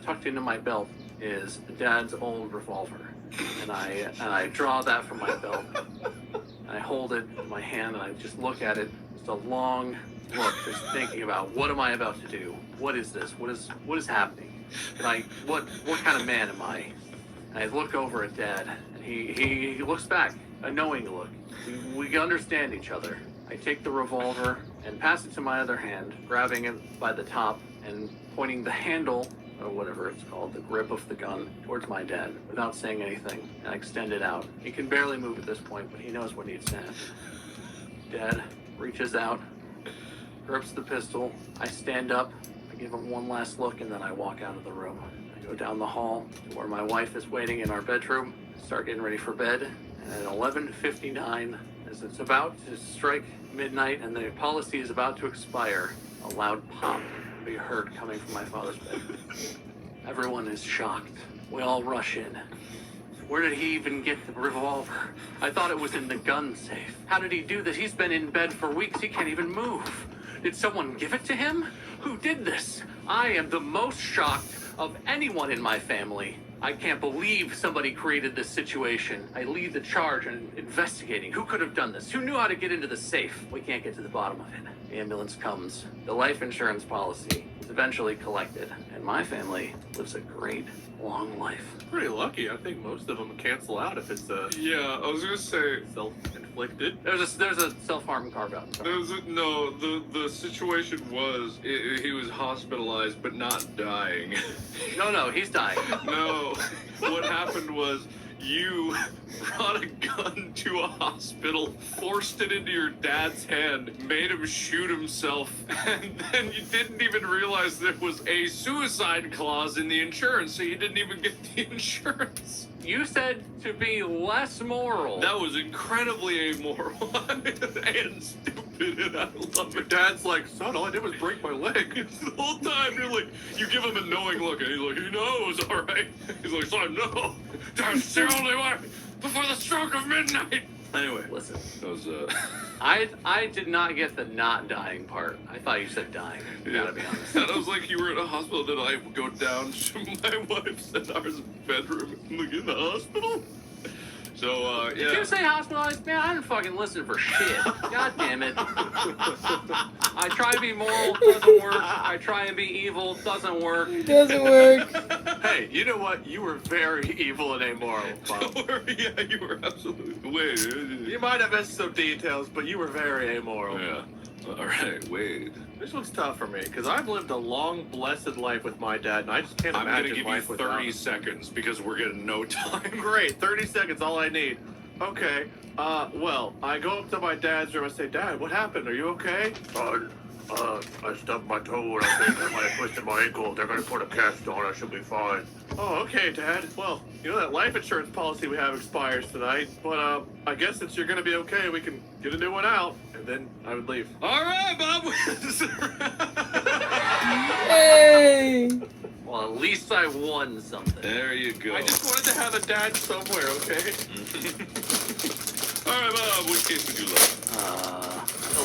tucked into my belt is Dad's old revolver, and I draw that from my belt, and I hold it in my hand, and I just look at it, just a long look, just thinking about, what am I about to do? What is this? What is happening? What kind of man am I? And I look over at Dad, and he looks back, a knowing look. We understand each other. I take the revolver and pass it to my other hand, grabbing it by the top and pointing the handle, or whatever it's called, the grip of the gun, towards my dad without saying anything, and I extend it out. He can barely move at this point, but he knows what needs to happen. Dad reaches out, grips the pistol. I stand up, I give him one last look, and then I walk out of the room. I go down the hall to where my wife is waiting in our bedroom, start getting ready for bed, and at 11:59, as it's about to strike midnight and the policy is about to expire, a loud pop can be heard coming from my father's bed. Everyone is shocked. We all rush in. Where did he even get the revolver? I thought it was in the gun safe. How did he do this? He's been in bed for weeks. He can't even move. Did someone give it to him? Who did this? I am the most shocked of anyone in my family. I can't believe somebody created this situation. I lead the charge in investigating. Who could have done this? Who knew how to get into the safe? We can't get to the bottom of it. The ambulance comes. The life insurance policy is eventually collected. And my family lives a great, long life. Pretty lucky. I think most of them cancel out if it's Yeah, I was gonna say, self-inflicted. There's a self-harm carve-out. the situation was, he was hospitalized but not dying. No, he's dying. No, what happened was you brought a gun to a hospital, forced it into your dad's hand, made him shoot himself, and then you didn't even realize there was a suicide clause in the insurance, so you didn't even get the insurance. You said to be less moral. That was incredibly amoral and stupid, and I love Your it. dad's like, son, all I did was break my leg. The whole time you're like, you give him a knowing look, and he's like, he knows, all right. He's like, son, no, that's the only way before the stroke of midnight. Anyway, Listen, that was I did not get the not dying part. I thought you said dying. Gotta be honest. And I was like, you were in a hospital. Did I go down to my wife's and ours bedroom in the hospital? So, Did you say hospitalized? Man, I didn't fucking listen for shit. God damn it. I try to be moral, doesn't work. I try and be evil, doesn't work. Doesn't work. Hey, you know what? You were very evil and amoral, Bob. Don't worry, yeah, you were absolutely. Wait. You might have missed some details, but you were very amoral. Yeah. All right, Wade. This one's tough for me, because I've lived a long, blessed life with my dad, and I just can't I'm going to imagine give you life 30 without seconds because we're getting no time. Great, 30 seconds, all I need. Okay, well, I go up to my dad's room, I say, Dad, what happened? Are you okay? I stubbed my toe and I think I might have twisted my ankle. They're gonna put a cast on, I should be fine. Oh, okay, Dad. Well, you know that life insurance policy we have expires tonight, but, I guess since you're gonna be okay, we can get a new one out, and then I would leave. All right, Bob. Hey. Well, at least I won something. There you go. I just wanted to have a dad somewhere, okay? All right, Bob, which case would you like?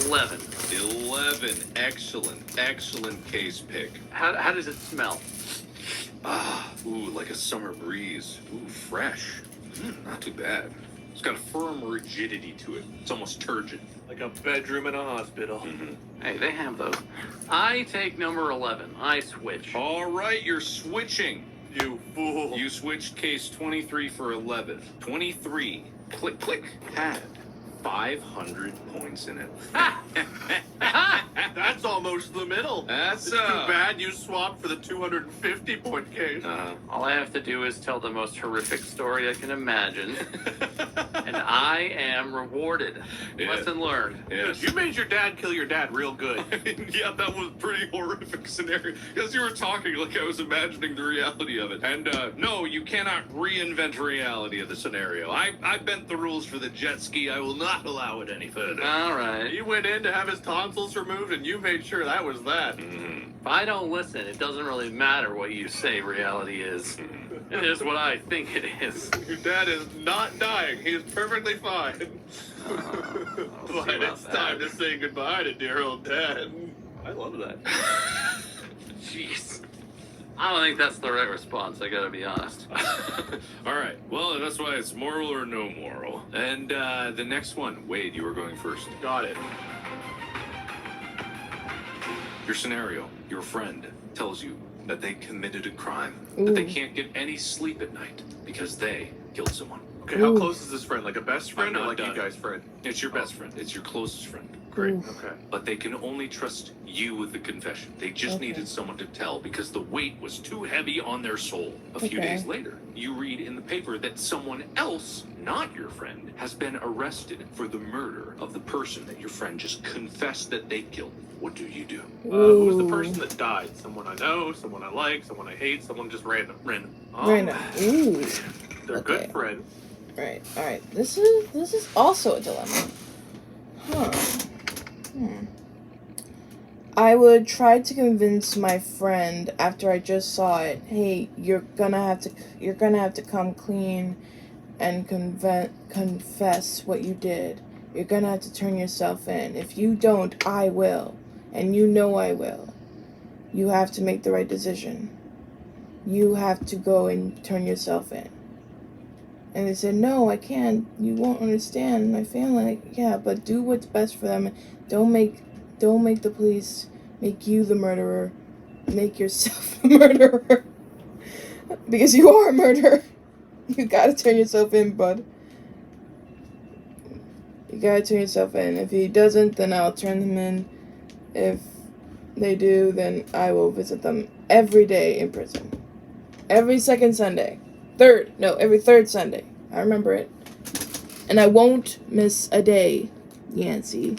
11. 11. Excellent case pick. How does it smell? Ooh, like a summer breeze. Ooh, fresh. Not too bad. It's got a firm rigidity to it. It's almost turgid. Like a bedroom in a hospital. Mm-hmm. Hey, they have those. I take number 11. I switch. All right, you're switching. You fool. You switched case 23 for 11. 23. Click, click. Had 500 points in it. That's almost the middle. That's, It's too bad you swapped for the 250-point case. All I have to do is tell the most horrific story I can imagine, and I am rewarded. Yeah. Lesson learned. Yes. You made your dad kill your dad real good. Yeah, that was a pretty horrific scenario. Because you were talking like I was imagining the reality of it. And no, you cannot reinvent reality of the scenario. I bent the rules for the jet ski. I will not allow it any further. All right. He went in to have his tonsils removed, and you made sure that was that. Mm-hmm. If I don't listen, it doesn't really matter what you say reality is. It is what I think it is. Your dad is not dying. He is perfectly fine. But it's time to say goodbye to dear old dad. I love that. Jeez. I don't think that's the right response, I gotta be honest. All right. Well, that's why it's moral or no moral. And the next one, Wade, you were going first. Got it. Your scenario, your friend tells you that they committed a crime, Ooh. that they can't get any sleep at night because they killed someone. Okay, how Ooh. close is this friend? Like a best friend I'm or not like done. you guys' friend? It's your best friend. It's your closest friend. Great. Ooh. Okay. But they can only trust you with the confession. They just Okay. needed someone to tell because the weight was too heavy on their soul. A few Okay. days later, you read in the paper that someone else, not your friend, has been arrested for the murder of the person that your friend just confessed that they killed. What do you do? Who's the Ooh. person that died? Someone I know, someone I like, someone I hate, someone just random. Random. Random. Ooh. They're a Okay. good friend. Right. All right. This is also a dilemma. Huh. I would try to convince my friend after I just saw it. Hey, you're gonna have to come clean and confess what you did. You're gonna have to turn yourself in. If you don't, I will, and you know I will. You have to make the right decision. You have to go and turn yourself in. And they said, no, I can't. You won't understand. My family, like, yeah, but do what's best for them. Don't make the police make you the murderer. Make yourself the murderer. Because you are a murderer. You gotta turn yourself in, bud. You gotta turn yourself in. If he doesn't, then I'll turn him in. If they do, then I will visit them every day in prison. Every second Sunday. Every third Sunday. I remember it. And I won't miss a day, Yancy.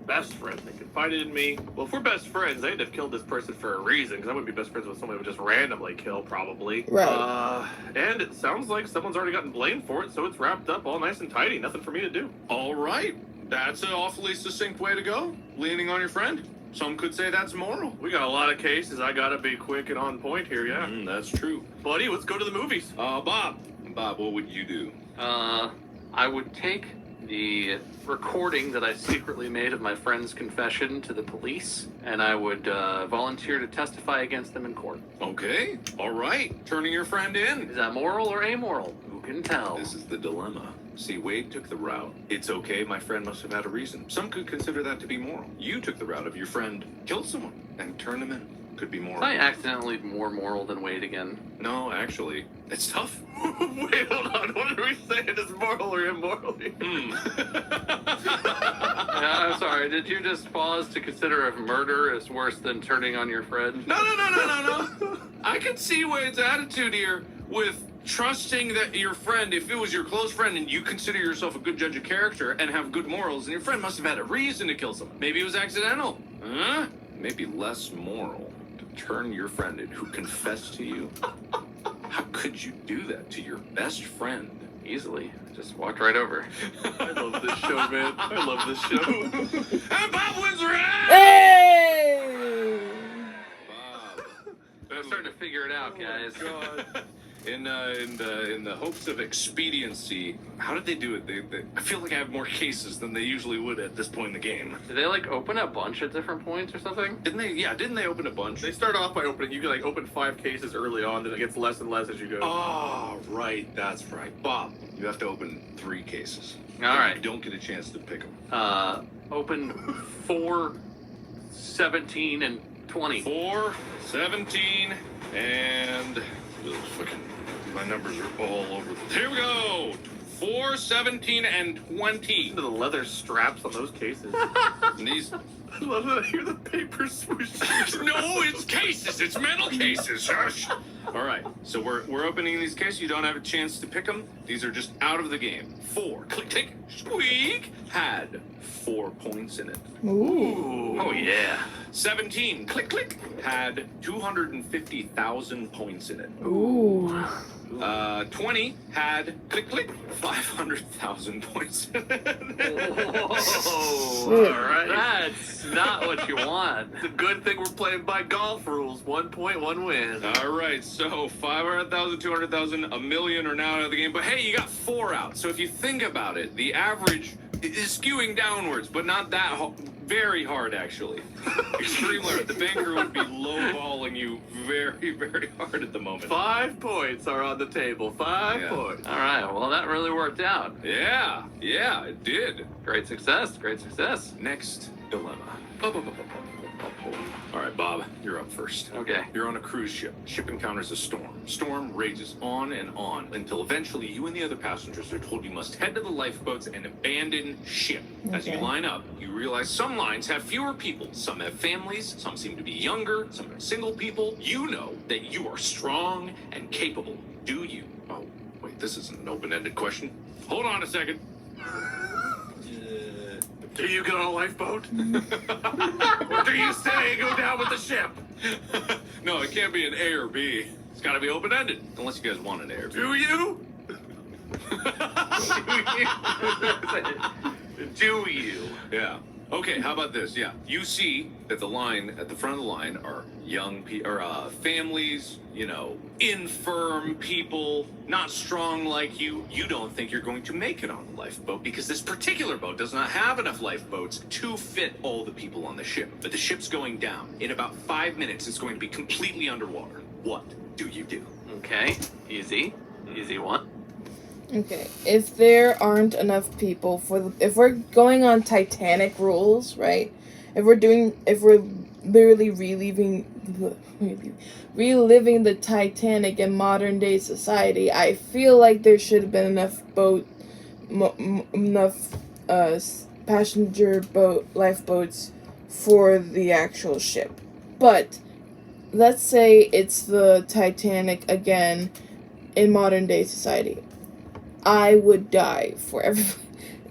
Best friend. They confided in me. Well, if we're best friends, they'd have killed this person for a reason, because I wouldn't be best friends with someone who would just randomly kill, probably. Right. And it sounds like someone's already gotten blamed for it, so it's wrapped up all nice and tidy. Nothing for me to do. All right. That's an awfully succinct way to go. Leaning on your friend. Some could say that's moral. We got a lot of cases. I gotta be quick and on point here, yeah. That's true. Buddy, let's go to the movies. Bob, what would you do? I would take the recording that I secretly made of my friend's confession to the police, and I would volunteer to testify against them in court. Okay, all right. Turning your friend in. Is that moral or amoral? Who can tell? This is the dilemma. See, Wade took the route. It's okay, my friend must have had a reason. Some could consider that to be moral. You took the route of your friend killed someone and turned him in. Could be moral. Was I accidentally more moral than Wade again? No, actually, it's tough. Wait, hold on. What are we saying? Is moral or immoral? I'm sorry. Did you just pause to consider if murder is worse than turning on your friend? No. I can see Wade's attitude here with trusting that your friend, if it was your close friend and you consider yourself a good judge of character and have good morals, and your friend must have had a reason to kill someone. Maybe it was accidental. Huh? Maybe less moral to turn your friend in who confessed to you. How could you do that to your best friend? Easily. Just walked right over. I love this show, man. I love this show. And Bob wins the round! Hey! Bob. I'm starting to figure it out, guys. God. In the hopes of expediency, how did they do it? I feel like I have more cases than they usually would at this point in the game. Did they like open a bunch at different points or something? Didn't they? Yeah, didn't they open a bunch? They start off by opening. You can like open 5 cases early on, then it gets less and less as you go. Oh, right, that's right. Bob, you have to open 3 cases. All right. You don't get a chance to pick them. Open 4, 17, and 20. 4, 17, and my numbers are all over. Here we go. 4, 17, and 20. The leather straps on those cases. And these. I love that I hear the paper swoosh. No, it's cases. It's metal cases. Hush. All right. So we're opening these cases. You don't have a chance to pick them. These are just out of the game. 4. Click, click, squeak. Had 4 points in it. Ooh. Oh, yeah. 17. Click, click. Had 250,000 points in it. Ooh. 20 had click, click. 500,000 points in it. Oh, Shit. all right. That's not what you want. It's a good thing we're playing by golf rules. 1 point, 1 win. All right, so 500,000, 200,000, a million are now out of the game. But hey, you got 4 out. So if you think about it, the average is skewing downwards, but not that very hard, actually. Extremely hard. The banker would be lowballing you very, very hard at the moment. 5 points are on the table. 5 Yeah. points. All right. Well, that really worked out. Yeah, it did. Great success. Great success. Next dilemma. All right, Bob, you're up first. Okay. You're on a cruise ship. Ship encounters a storm. Storm rages on and on until eventually you and the other passengers are told you must head to the lifeboats and abandon ship. As you Okay. line up, you realize some lines have fewer people. Some have families. Some seem to be younger. Some are single people. You know that you are strong and capable. Do you? Oh, wait, this isn't an open-ended question. Hold on a second. Do you get on a lifeboat? Or do you stay and go down with the ship? No, it can't be an A or B. It's got to be open-ended. Unless you guys want an A or B. Do you? Do you? Yeah. Okay, how about this? Yeah. You see that the line, at the front of the line, are young families, infirm people, not strong like you. You don't think you're going to make it on the lifeboat because this particular boat does not have enough lifeboats to fit all the people on the ship. But the ship's going down. In about 5 minutes, it's going to be completely underwater. What do you do? Okay. Easy. Easy one. Okay, if there aren't enough people if we're going on Titanic rules, right? If we're literally reliving the Titanic in modern day society, I feel like there should have been enough passenger boat lifeboats for the actual ship. But let's say it's the Titanic again in modern day society. I would die for everybody.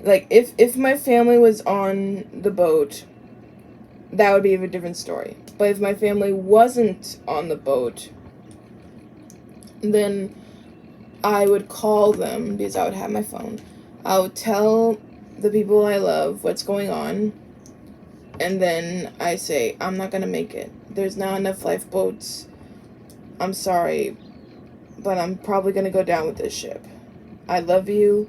Like, if my family was on the boat, that would be a different story. But if my family wasn't on the boat, then I would call them, because I would have my phone. I would tell the people I love what's going on, and then I say, I'm not gonna make it. There's not enough lifeboats. I'm sorry, but I'm probably gonna go down with this ship. I love you.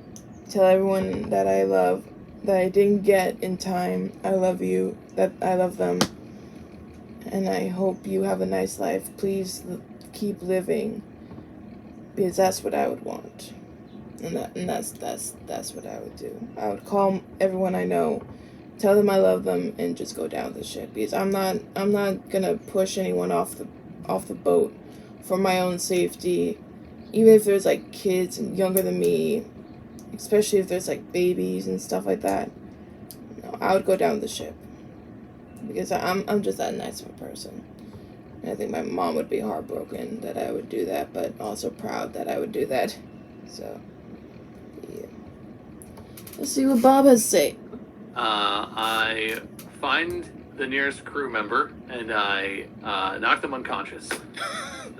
Tell everyone that I love, that I didn't get in time. I love you, that I love them. And I hope you have a nice life. Please keep living. Because that's what I would want. And that's what I would do. I would call everyone I know, tell them I love them, and just go down the ship. Because I'm not gonna push anyone off the boat for my own safety. Even if there's like kids younger than me, especially if there's like babies and stuff like that. No, I would go down the ship. Because I'm just that nice of a person. And I think my mom would be heartbroken that I would do that, but also proud that I would do that. So, yeah. Let's see what Bob has to say. I find the nearest crew member and I knock them unconscious.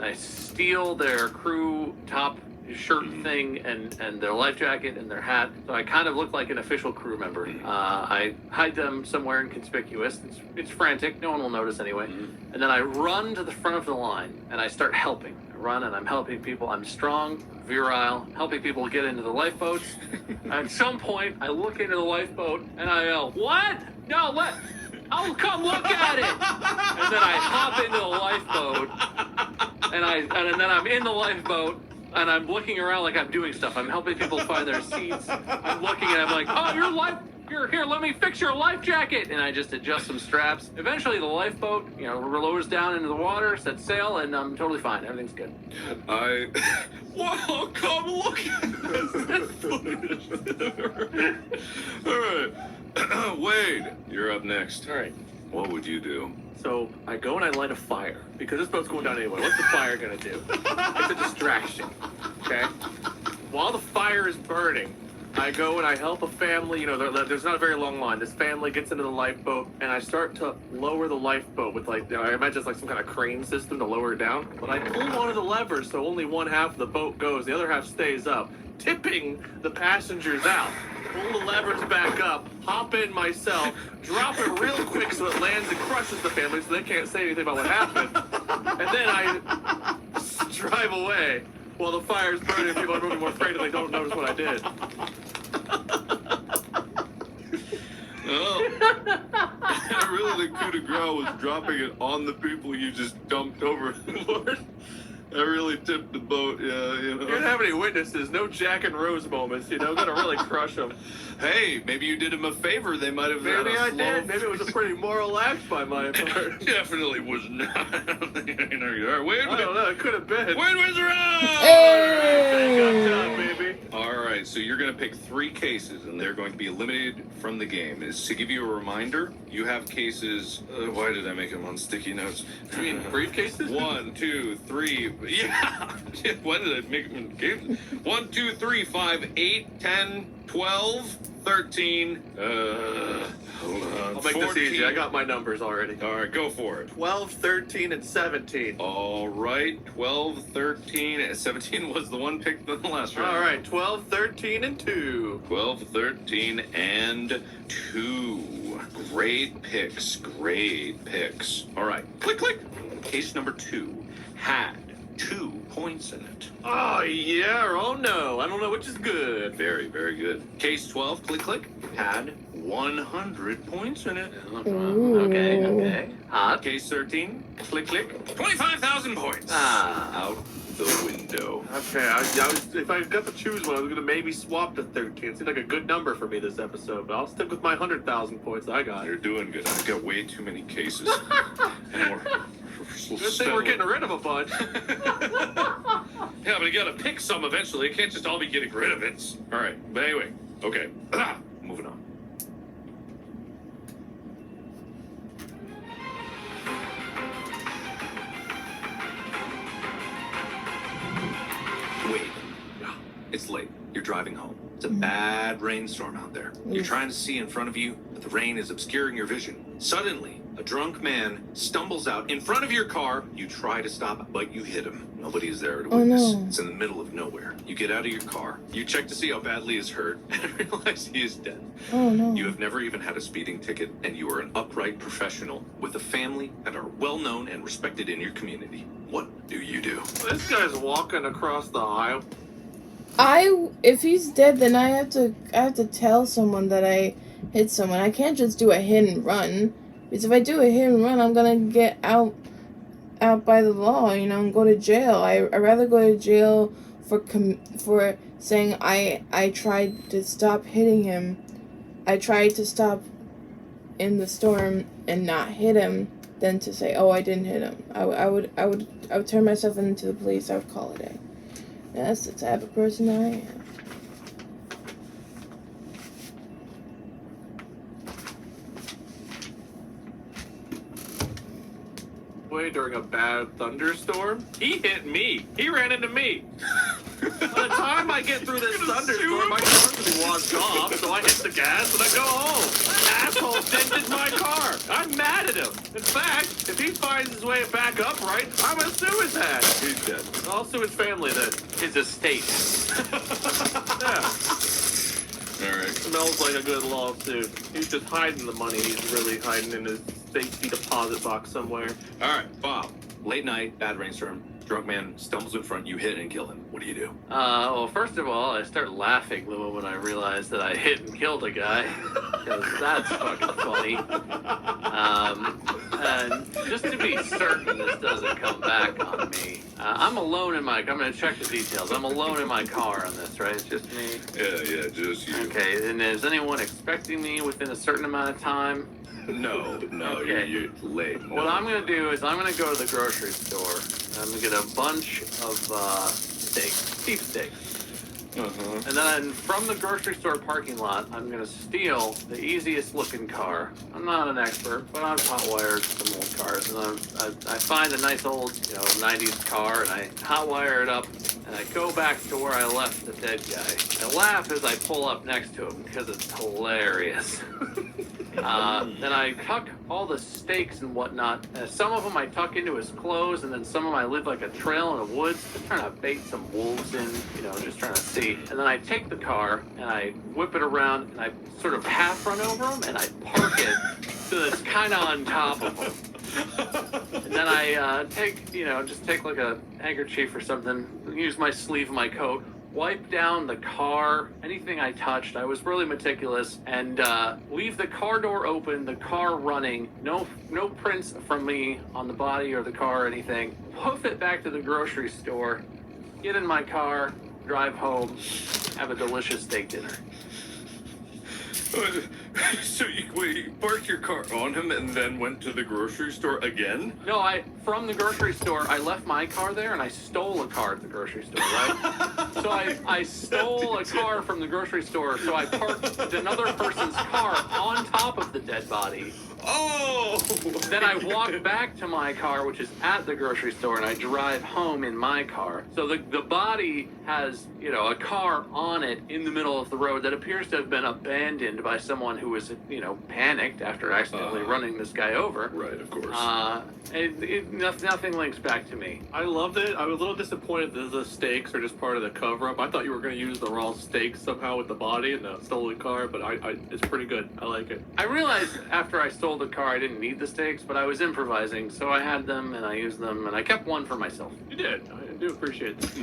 I steal their crew top shirt thing and their life jacket and their hat, so I kind of look like an official crew member. I hide them somewhere inconspicuous. It's frantic, no one will notice anyway. And then I run to the front of the line and I start helping. I run and I'm helping people. I'm strong, virile, helping people get into the lifeboats. At some point, I look into the lifeboat and I yell, "What? No, I'll come look at it!" And then I hop into the lifeboat and then I'm in the lifeboat. And I'm looking around like I'm doing stuff. I'm helping people find their seats. I'm looking and I'm like, "Oh, you're here. Let me fix your life jacket." And I just adjust some straps. Eventually, the lifeboat, lowers down into the water, sets sail, and I'm totally fine. Everything's good. Wow, come look at this. All right. Wade, you're up next. All right. What would you do? So I go and I light a fire because this boat's going down anyway. What's the fire gonna do? It's a distraction. Okay. While the fire is burning, I go and I help a family. There's not a very long line. This family gets into the lifeboat, and I start to lower the lifeboat with I imagine it's like some kind of crane system to lower it down. But I pull one of the levers so only one half of the boat goes, the other half stays up, tipping the passengers out. Pull the levers back up, hop in myself, drop it real quick so it lands and crushes the family so they can't say anything about what happened. And then I drive away while the fire's burning. People are moving more afraid if they don't notice what I did. Well, really the coup de grace was dropping it on the people you just dumped overboard. I really tipped the boat, yeah, You don't have any witnesses, no Jack and Rose moments, gotta really crush them. Hey, maybe you did him a favor. They might have had Maybe a I slow... did. Maybe it was a pretty moral act by my part. Definitely was not. All right, Wade, I don't know, it could have been. Wade wins the round! Thank God, baby. All right, so you're going to pick 3 cases, and they're going to be eliminated from the game. Is to give you a reminder, you have cases... why did I make them on sticky notes? You mean briefcases? 1, 2, 3... Yeah! Why did I make them in cases? 1, 2, 3, 5, 8, 10, 12, 13... hold on. I'll make 14. this easy. I got my numbers already. All right, go for it. 12, 13, and 17. All right, 12, 13, 17 was the one picked in the last round. All right, 12, 13, and 2. 12, 13, and 2. Great picks, great picks. All right, click, click. Case number 2 had 2 points in it. Oh, yeah, or oh, no. I don't know which is good. Very, very good. Case 12, click, click, had 100 points in it. Ooh. Okay. Hot. Case 13, click, click, 25,000 points. Out the window. Okay, I was, if I got to choose one, I was going to maybe swap to 13. It seemed like a good number for me this episode, but I'll stick with my 100,000 points I got. You're doing good. I've got way too many cases. And Good thing we're getting rid of a bunch. Yeah, but you gotta pick some eventually. You can't just all be getting rid of it. All right, but anyway, okay. Moving on. Wait. It's late. You're driving home. It's a bad rainstorm out there. You're trying to see in front of you, but the rain is obscuring your vision. Suddenly, a drunk man stumbles out in front of your car. You try to stop, but you hit him. Nobody is there to witness. Oh, no. It's in the middle of nowhere. You get out of your car. You check to see how badly he's hurt and realize he is dead. Oh, no. You have never even had a speeding ticket, and you are an upright professional with a family and are well known and respected in your community. What do you do? This guy's walking across the aisle. If he's dead, then I have to tell someone that I hit someone. I can't just do a hit and run, because if I do a hit and run, I'm gonna get out by the law, and go to jail. I'd rather go to jail for saying I tried to stop hitting him. I tried to stop in the storm and not hit him, than to say, oh, I didn't hit him. I would turn myself into the police. I would call it in. That's the type of person I am. During a bad thunderstorm, he hit me. He ran into me. By the time I get through this thunderstorm, my car's gonna be washed off, so I hit the gas and I go home. Asshole dented my car. I'm mad at him. In fact, if he finds his way back upright, I'm gonna sue his ass. He's dead. I'll sue his family then. His estate. Yeah. Alright. Smells like a good lawsuit. He's just hiding the money. He's really hiding in his safety deposit box somewhere. Alright, Bob. Late night, bad rainstorm. Drunk man stumbles in front, you hit and kill him. What do you do? Well, first of all, I start laughing the moment I realized that I hit and killed a guy. Because that's fucking funny. And just to be certain this doesn't come back on me, I'm alone in my... I'm going to check the details. I'm alone in my car on this, right? It's just me? Yeah, just you. Okay, and is anyone expecting me within a certain amount of time? No, Okay. you're late. No. What I'm going to do is I'm going to go to the grocery store. I'm going to get a bunch of steaks, beef steaks. And then from the grocery store parking lot, I'm going to steal the easiest looking car. I'm not an expert, but I've hot-wired some old cars. And I find a nice old, 90s car, and I hot-wire it up, and I go back to where I left the dead guy. I laugh as I pull up next to him because it's hilarious. Then I tuck all the steaks and whatnot. Some of them I tuck into his clothes, and then some of them I leave like a trail in the woods, just trying to bait some wolves in, just trying to see. And then I take the car, and I whip it around, and I sort of half run over him, and I park it so that it's kind of on top of him. And then I take like a handkerchief or something, use my sleeve of my coat, wipe down the car, anything I touched. I was really meticulous, and leave the car door open, the car running, no prints from me on the body or the car or anything. Hoof it back to the grocery store, get in my car, drive home, have a delicious steak dinner. So you parked your car on him and then went to the grocery store again? No, from the grocery store, I left my car there and I stole a car at the grocery store, right? So I stole a car from the grocery store, so I parked another person's car on top of the dead body. Oh! Then I walk back to my car, which is at the grocery store, and I drive home in my car. So the body has, a car on it in the middle of the road that appears to have been abandoned by someone who was, panicked after accidentally running this guy over. Right, of course. Nothing links back to me. I loved it. I was a little disappointed that the steaks are just part of the cover-up. I thought you were going to use the raw steaks somehow with the body and the stolen car, but it's pretty good. I like it. I realized after I stole the car I didn't need the steaks, but I was improvising, so I had them and I used them, and I kept one for myself. You did. I do appreciate that.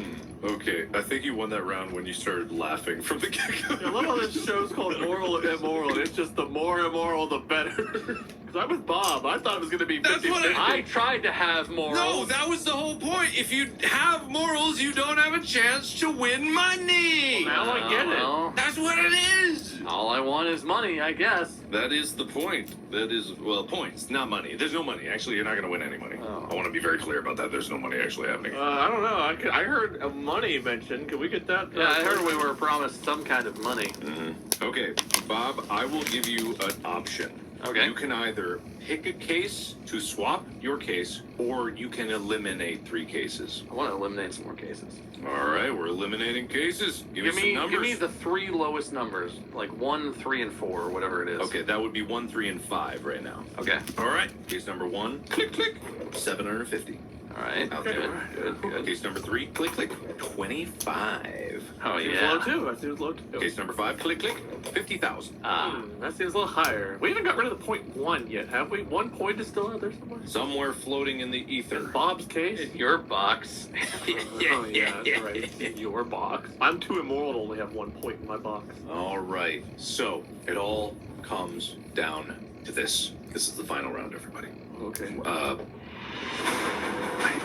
Okay, I think you won that round when you started laughing from the get-go. I love how this show's called Moral and Immoral, and it's just the more immoral, the better. Because I'm with Bob. I thought it was going to be 50-50. I tried to have morals. No, that was the whole point. If you have morals, you don't have a chance to win money. Well, now I get it. Well, That's what it is. all I want is money, I guess. That is the point. That is, points, not money. There's no money. Actually, you're not going to win any money. Oh. I want to be very clear about that. There's no money actually happening. I don't know. I heard money mentioned. Can we get that? Yeah, I heard we were promised some kind of money. Okay, Bob, I will give you an option. Okay. You can either pick a case to swap your case, or you can eliminate 3 cases. I want to eliminate some more cases. All right, we're eliminating cases. Give me some numbers. Give me the 3 lowest numbers, like 1, 3, and 4, or whatever it is. Okay, that would be 1, 3, and 5 right now. Okay. All right, case number 1, click, click, 750. All right. Out Good. there. Good. Case number 3, click, click, 25. Oh, Seems yeah. low too. That seems low too. Case number 5, click, click, 50,000. That seems a little higher. We haven't got rid of the point 1 yet, have we? 1 point is still out there somewhere. Somewhere floating in the ether. In Bob's case. In your box. Oh yeah, that's right. In your box. I'm too immoral to only have 1 point in my box. All right. So it all comes down to this. This is the final round, everybody. Okay. I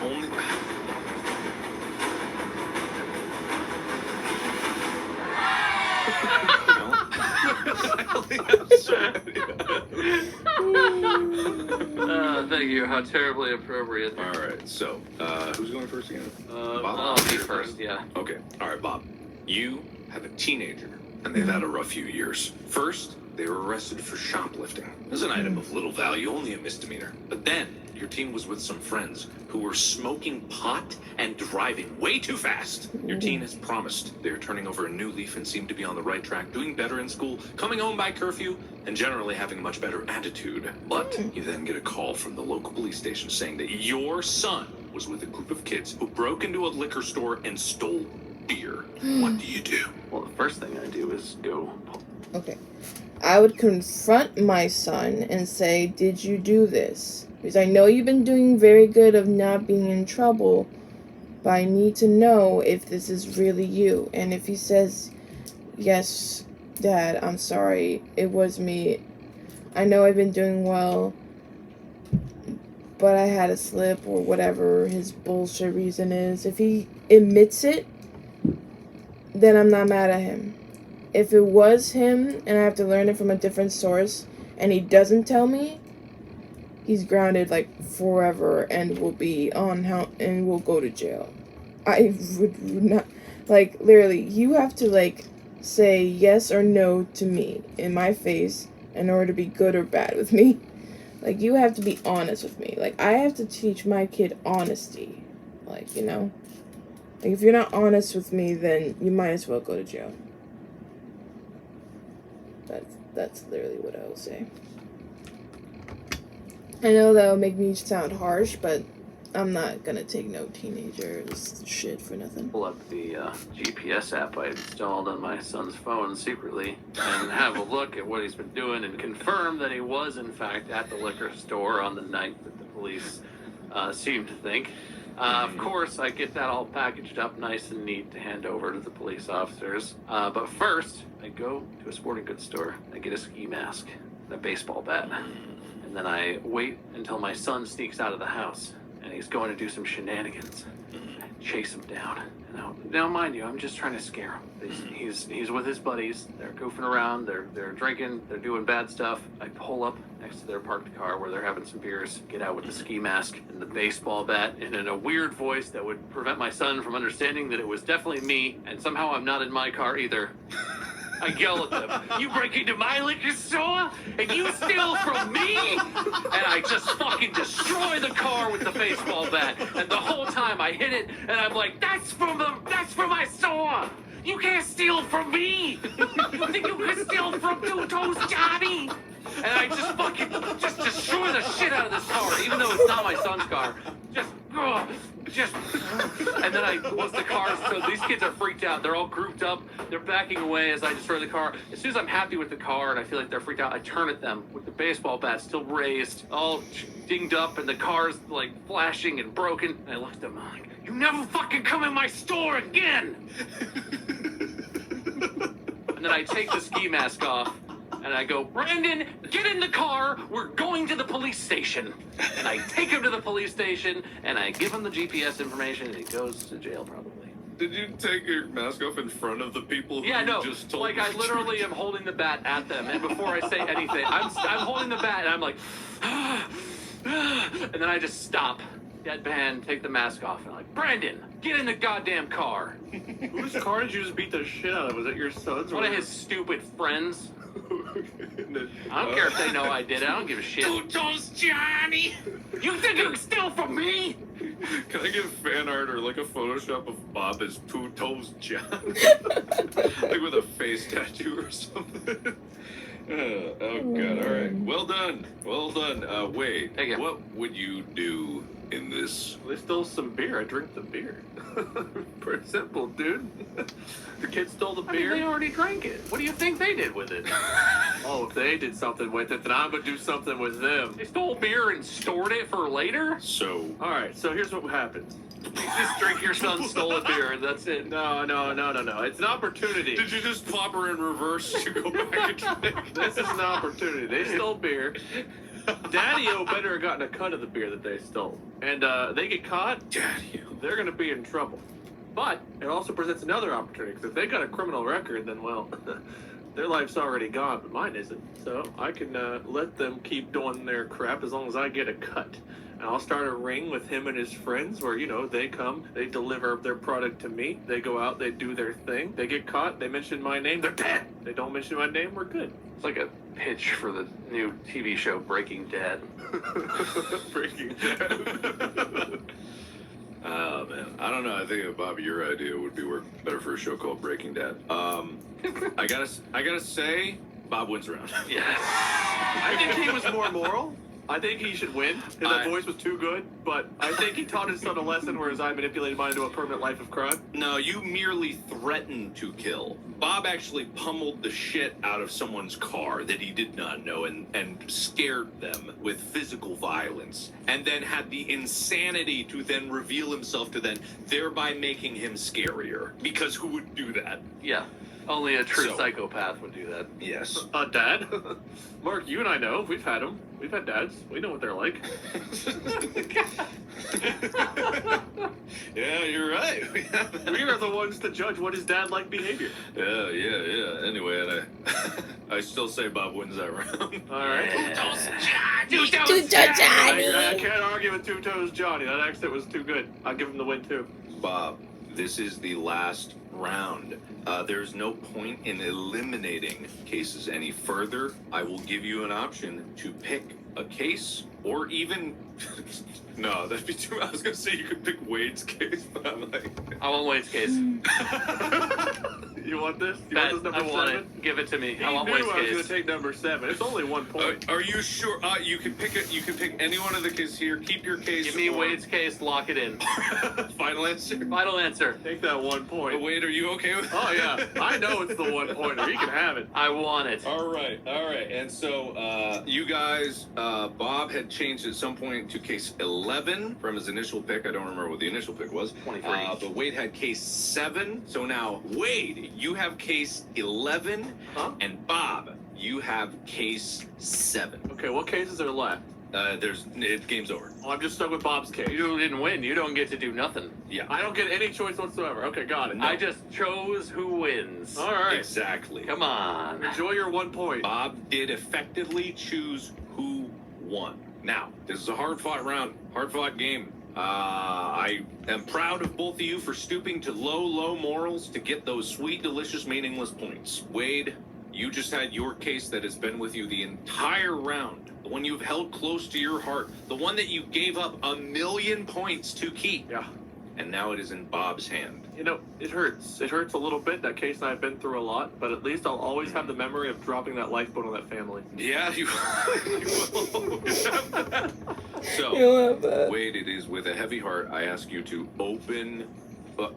only. Thank you. How terribly appropriate. All right. So, who's going first again? I'll Bob? be first, yeah. Okay. All right, Bob. You have a teenager, and they've had a rough few years. First, they were arrested for shoplifting. It was an item of little value, only a misdemeanor. But then, your teen was with some friends who were smoking pot and driving way too fast. Your teen has promised they're turning over a new leaf and seem to be on the right track, doing better in school, coming home by curfew, and generally having a much better attitude. But you then get a call from the local police station saying that your son was with a group of kids who broke into a liquor store and stole beer. What do you do? Well, the first thing I do is go. Okay. I would confront my son and say, did you do this? Because I know you've been doing very good of not being in trouble, but I need to know if this is really you. And if he says, yes, Dad, I'm sorry, it was me. I know I've been doing well, but I had a slip or whatever his bullshit reason is. If he admits it, then I'm not mad at him. If it was him and I have to learn it from a different source and he doesn't tell me, he's grounded like forever and will be and will go to jail. I would not, like, literally, you have to like say yes or no to me in my face in order to be good or bad with me. Like, you have to be honest with me. Like, I have to teach my kid honesty. Like, you know, like, if you're not honest with me, then you might as well go to jail. That's literally what I will say. I know that will make me sound harsh, but I'm not gonna take no teenager's shit for nothing. Pull up the GPS app I installed on my son's phone secretly and have a look at what he's been doing and confirm that he was, in fact, at the liquor store on the night that the police seemed to think. Of course, I get that all packaged up nice and neat to hand over to the police officers. But first, I go to a sporting goods store. I get a ski mask and a baseball bat. And then I wait until my son sneaks out of the house and he's going to do some shenanigans. I chase him down. Now, mind you, I'm just trying to scare him. He's with his buddies. They're goofing around. They're drinking. They're doing bad stuff. I pull up next to their parked car where they're having some beers. Get out with the ski mask and the baseball bat, and in a weird voice that would prevent my son from understanding that it was definitely me, and somehow I'm not in my car either. I yell at them, "You break into my liquor store and you steal from me?" And I just fucking destroy the car with the baseball bat. And the whole time I hit it and I'm like, that's from my store. You can't steal from me. You think you can steal from Two Toes Johnny? And I just destroy the shit out of this car, even though it's not my son's car. And then once the car, so these kids are freaked out. They're all grouped up. They're backing away as I destroy the car. As soon as I'm happy with the car and I feel like they're freaked out, I turn at them with the baseball bat still raised, all dinged up, and the car's like flashing and broken. And I look at them, I'm like, "You never fucking come in my store again!" And then I take the ski mask off. And I go, "Brandon, get in the car. We're going to the police station." And I take him to the police station, and I give him the GPS information, and he goes to jail probably. Did you take your mask off in front of the people who just told like I literally am holding the bat at them, and before I say anything, I'm holding the bat, and I'm like, and then I just stop, deadpan, take the mask off, and I'm like, "Brandon, get in the goddamn car." Whose car did you just beat the shit out of? Was it your son's? One of his stupid friends. I don't care if they know I did it. I don't give a shit. Two Toes Johnny! You think you can steal from me? Can I get fan art or like a Photoshop of Bob as Two Toes John? Like with a face tattoo or something? Oh, God. All right. Well done. Wade, Thank you. what would you do in this? They stole some beer. I drink the beer. Pretty simple, dude. The kid stole the beer. They already drank it. What do you think they did with it? Oh, if they did something with it, then I'm gonna do something with them. They stole beer and stored it for later? So, All right, so here's what happened. You just drink your son's stolen beer and that's it. No. It's an opportunity. did you just pop her in reverse to go back and drink? This is an opportunity. They stole beer. Daddy-O better have gotten a cut of the beer that they stole. And they get caught, Daddy-O. they're going to be in trouble. But it also presents another opportunity, because if they got a criminal record, then, well, their life's already gone, but mine isn't. So I can let them keep doing their crap as long as I get a cut. And I'll start a ring with him and his friends where, you know, they come, they deliver their product to me, they go out, they do their thing, they get caught, they mention my name, they're dead. They don't mention my name, we're good. It's like a pitch for the new TV show Breaking Bad. Breaking Bad. Oh, man. I don't know. I think, Bobby, your idea would be work better for a show called Breaking Dad. I gotta say, Bob wins around. Yes. I think he was more moral. I think he should win, because that I- voice was too good, but I think he taught his son a lesson, whereas I manipulated mine into a permanent life of crime. No, you merely threatened to kill. Bob actually pummeled the shit out of someone's car that he did not know and scared them with physical violence, and then had the insanity to then reveal himself to them, thereby making him scarier. Because who would do that? Yeah. Only a true So- psychopath would do that. Yes. Dad? Mark, you and I know. We've had them. We've had dads. We know what they're like. Yeah, you're right. We are the ones to judge what is dad-like behavior. Yeah. Anyway, and I still say Bob wins that round. All right. Two-Toes Johnny. I can't argue with Two Toes Johnny. That accent was too good. I'll give him the win, too. Bob, this is the last round. There's no point in eliminating cases any further. I will give you an option to pick a case or even... No, that'd be too... I was going to say you could pick Wade's case, but I'm like... I want Wade's case. You want this? You Bet, want this number I want 7? it. Give it to me. He I want knew Wade's I was going case. to take number 7. It's only 1 point. Are you sure? You can pick it. You can pick any one of the cases here. Keep your case. Give me or- Wade's case. Lock it in. Final answer. Final answer. Take that 1 But point. Wade, are you okay with? Oh, yeah. I know it's the 1-pointer. He can have it. I want it. All right. And so you guys, Bob had changed at some point to case 11 from his initial pick. I don't remember what the initial pick was. 23. But Wade had case 7. So now, Wade, you have case 11, Huh? and Bob, you have case 7. Okay, what cases are left? Game's over. Oh, I'm just stuck with Bob's case. You didn't win. You don't get to do nothing. Yeah. I don't get any choice whatsoever. Okay, got it. No. I just chose who wins. All right. Exactly. Come on. Enjoy your 1 point. Bob did effectively choose who won. Now, this is a hard-fought round, hard-fought game. I am proud of both of you for stooping to low morals to get those sweet, delicious, meaningless points. Wade, you just had your case that has been with you the entire round. The one you've held close to your heart. The one that you gave up 1,000,000 points to keep. Yeah. And now it is in Bob's hand. You know, it hurts. It hurts a little bit. That case and I have been through a lot, but at least I'll always have the memory of dropping that lifeboat on that family. Yeah, you will. So, You'll have that. Wade, it is with a heavy heart. I ask you to open,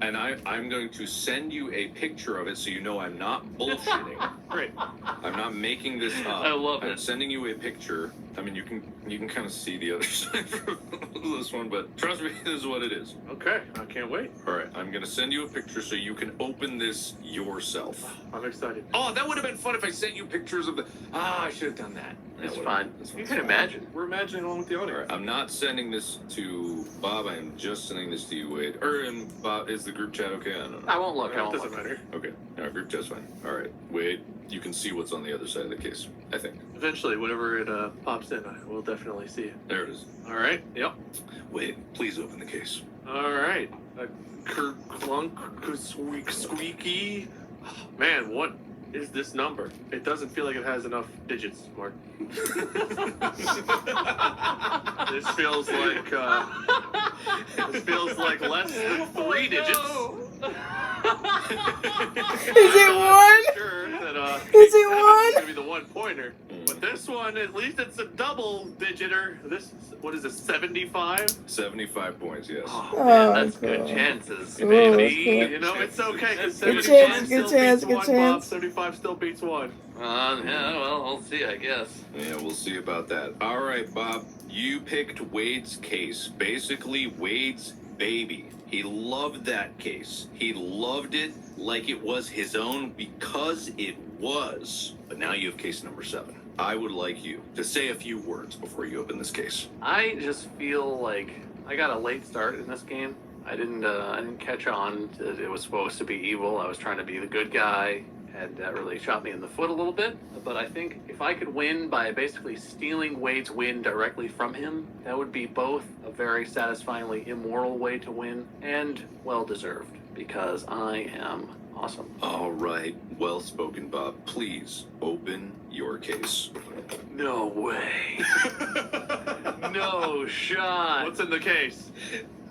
and I'm going to send you a picture of it so you know I'm not bullshitting. Great. I'm not making this up. I love I'm it. sending you a picture. I mean, you can kind of see the other side from this one, but trust me, this is what it is. Okay, I can't wait. All right, I'm going to send you a picture so you can open this yourself. I'm excited. Oh, that would have been fun if I sent you pictures of the... I should have done that. It's That fine. would've- You can imagine. We're imagining along with the All audience. right, I'm not sending this to Bob. I am just sending this to you, Wade. And Bob, is the group chat okay? I don't know. I won't look. I It won't doesn't look. matter. Okay, no, group chat's fine. All right, Wade, you can see what's on the other side of the case, I think. Eventually, whenever it pops in, I will definitely see it. There it is. All right. Yep. Wade, please open the case. All right. Clunk, squeaky. Man, what is this number? It doesn't feel like it has enough digits, Mark. This feels like less than 3 digits. Is it 1? Sure that Is it seven's 1? gonna be the 1-pointer, but This one, at least it's a double digiter. What is it, 75? 75 points, yes. Oh, Oh, man, that's cool. good chances. Cool, Maybe. cool. You know, it's okay, because Good 75 chance, good still chance, beats good 1, Bob. chance. 75 still beats 1. Yeah, well, I'll see, I guess. Yeah, we'll see about that. All right, Bob, you picked Wade's case. Basically, Wade's baby. He loved that case. He loved it like it was his own because it was. But now you have case number 7. I would like you to say a few words before you open this case. I just feel like I got a late start in this game. I didn't catch on that it was supposed to be evil. I was trying to be the good guy, and that really shot me in the foot a little bit. But I think if I could win by basically stealing Wade's win directly from him, that would be both a very satisfyingly immoral way to win and well-deserved, because I am awesome. All right, well spoken, Bob. Please open your case. No way. No shot. What's in the case?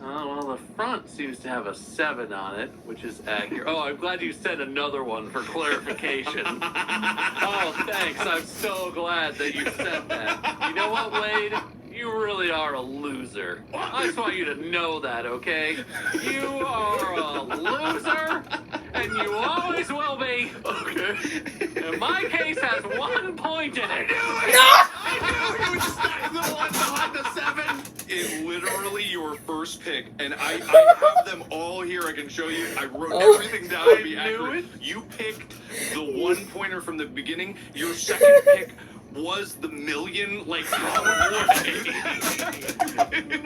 Oh, well, the front seems to have a 7 on it, which is accurate. Oh, I'm glad you said another one for clarification. Oh, thanks. I'm so glad that you said that. You know what, Wade? You really are a loser. I just want you to know that, okay? You are a loser, and you always will be. Okay. And my case has 1 point in it. I knew you would stack the one behind the 7. It literally your first pick, and I have them all here. I can show you. I wrote everything down to be accurate. You picked the 1 pointer from the beginning. Your second pick was the million, like, No.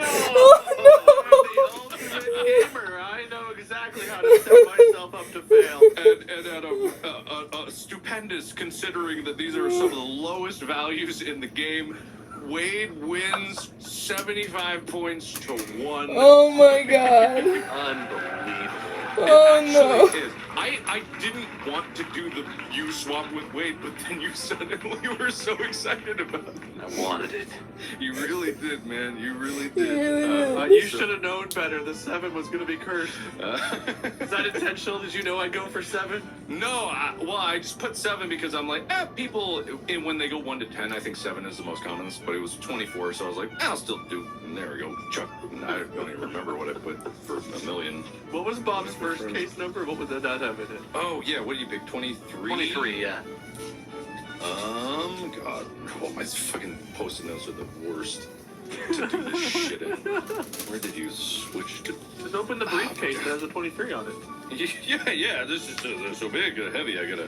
oh, The ultimate gamer. I know exactly how to set myself up to fail. and at a stupendous, considering that these are some of the lowest values in the game, Wade wins 75 points to 1. Oh my god. Unbelievable. Oh It no. actually is. I didn't want to do the you swap with Wade, but then you suddenly were so excited about it. I wanted it. You really did, man. You really You did. really did. You should have known better. The 7 was going to be cursed. Is that Uh, intentional? Did you know I'd go for 7? no, I just put 7 because I'm like, people, when they go 1 to 10, I think 7 is the most common, but it was 24, so I was like, I'll still do. And there we go, Chuck. I don't even remember what I put for a million. What was Bob's first case number? What would that not have in it? Oh, yeah, what did you pick? 23? 23, yeah. God. Oh, my fucking post-it notes are the worst to do this shit in. Where did you switch to? Just open the briefcase that has a 23 on it. Yeah, this is they're so big and heavy, I gotta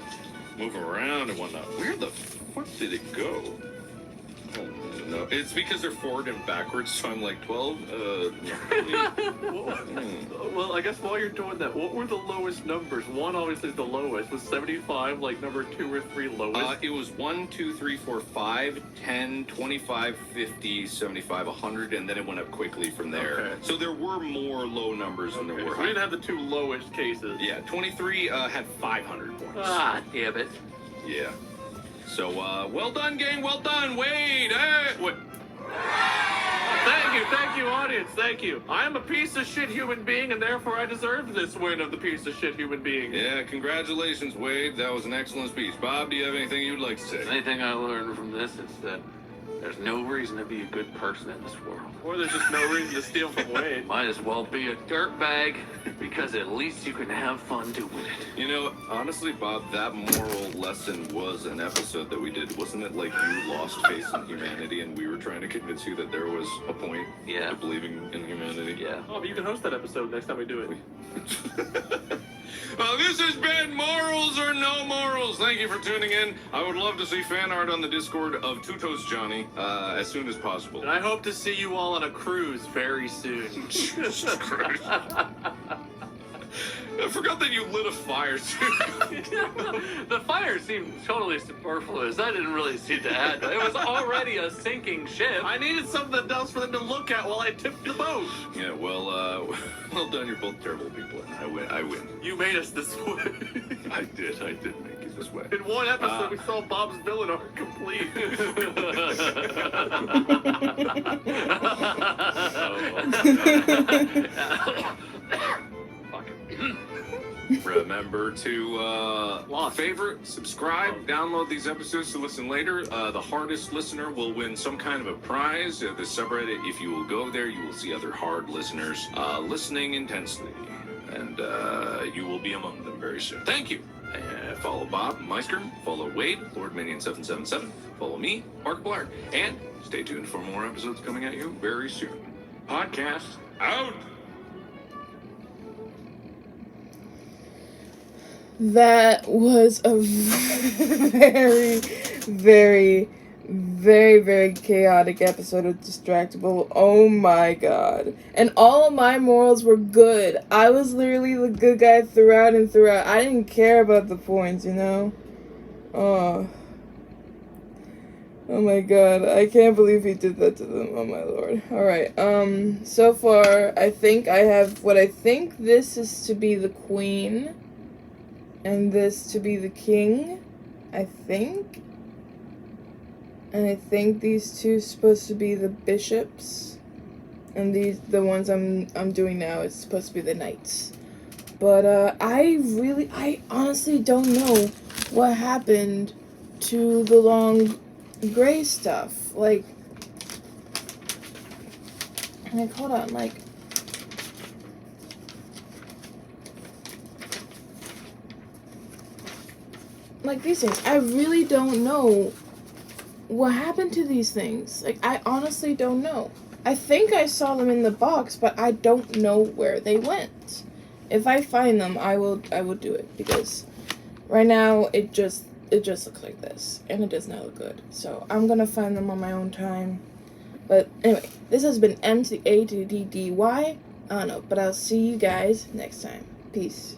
move them around and whatnot. Where the fuck did it go? Oh, no. It's because they're forward and backwards, so I'm like 12. Well, I guess while you're doing that, what were the lowest numbers? 1 obviously is the lowest. Was 75 like number 2 or 3 lowest? It was 1, 2, 3, 4, 5, 10, 25, 50, 75, 100, and then it went up quickly from there. Okay. So there were more low numbers than there Okay, were so we high. didn't have the 2 lowest cases. Yeah, 23 had 500 points. Ah, damn it. Yeah. So, well done, gang. Well done, Wade. Hey, wait. Thank you, audience. Thank you. I am a piece of shit human being, and therefore I deserve this win of the piece of shit human being. Yeah, congratulations, Wade. That was an excellent speech. Bob, do you have anything you'd like to say? Anything I learned from this is that there's no reason to be a good person in this world. Or there's just no reason to steal from Wade. Might as well be a dirtbag, because at least you can have fun doing it. You know, honestly, Bob, that moral lesson was an episode that we did. Wasn't it like you lost faith in humanity and we were trying to convince you that there was a point Yeah. to believing in humanity? Yeah. Oh, but you can host that episode next time we do it. This has been Morals or No Morals. Thank you for tuning in. I would love to see fan art on the Discord of Two Toast Johnny as soon as possible. And I hope to see you all on a cruise very soon. Jesus Christ. I forgot that you lit a fire too. The fire seemed totally superfluous. I didn't really see to add. It was already a sinking ship. I needed something else for them to look at while I tipped the boat. Yeah, well done. You're both terrible people, and I win. You made us this way. I did make it this way. In one episode, we saw Bob's villain arc complete. Remember Remember to favorite, subscribe, download these episodes to listen later. The hardest listener will win some kind of a prize. The subreddit, if you will go there, you will see other hard listeners listening intensely. And you will be among them very soon. Thank you. Follow Bob Meister, follow Wade, LordMinion777, follow me, Markiplier, and stay tuned for more episodes coming at you very soon. Podcast out! That was a very, very, very, very chaotic episode of Distractible. Oh my god. And all of my morals were good. I was literally the good guy throughout and throughout. I didn't care about the points, you know? Oh my god. I can't believe he did that to them. Oh my lord. Alright, so far, I think I have what I think this is to be the queen. And this to be the king, I think. And I think these two supposed to be the bishops. And the ones I'm doing now is supposed to be the knights. But I honestly don't know what happened to the long gray stuff. Like hold on, like these things. I really don't know what happened to these things. Like, I honestly don't know. I think I saw them in the box, but I don't know where they went. If I find them, I will do it, because right now it just looks like this, and it does not look good. So I'm gonna find them on my own time. But anyway, this has been M.A.D.D.Y. I don't know, but I'll see you guys next time. Peace.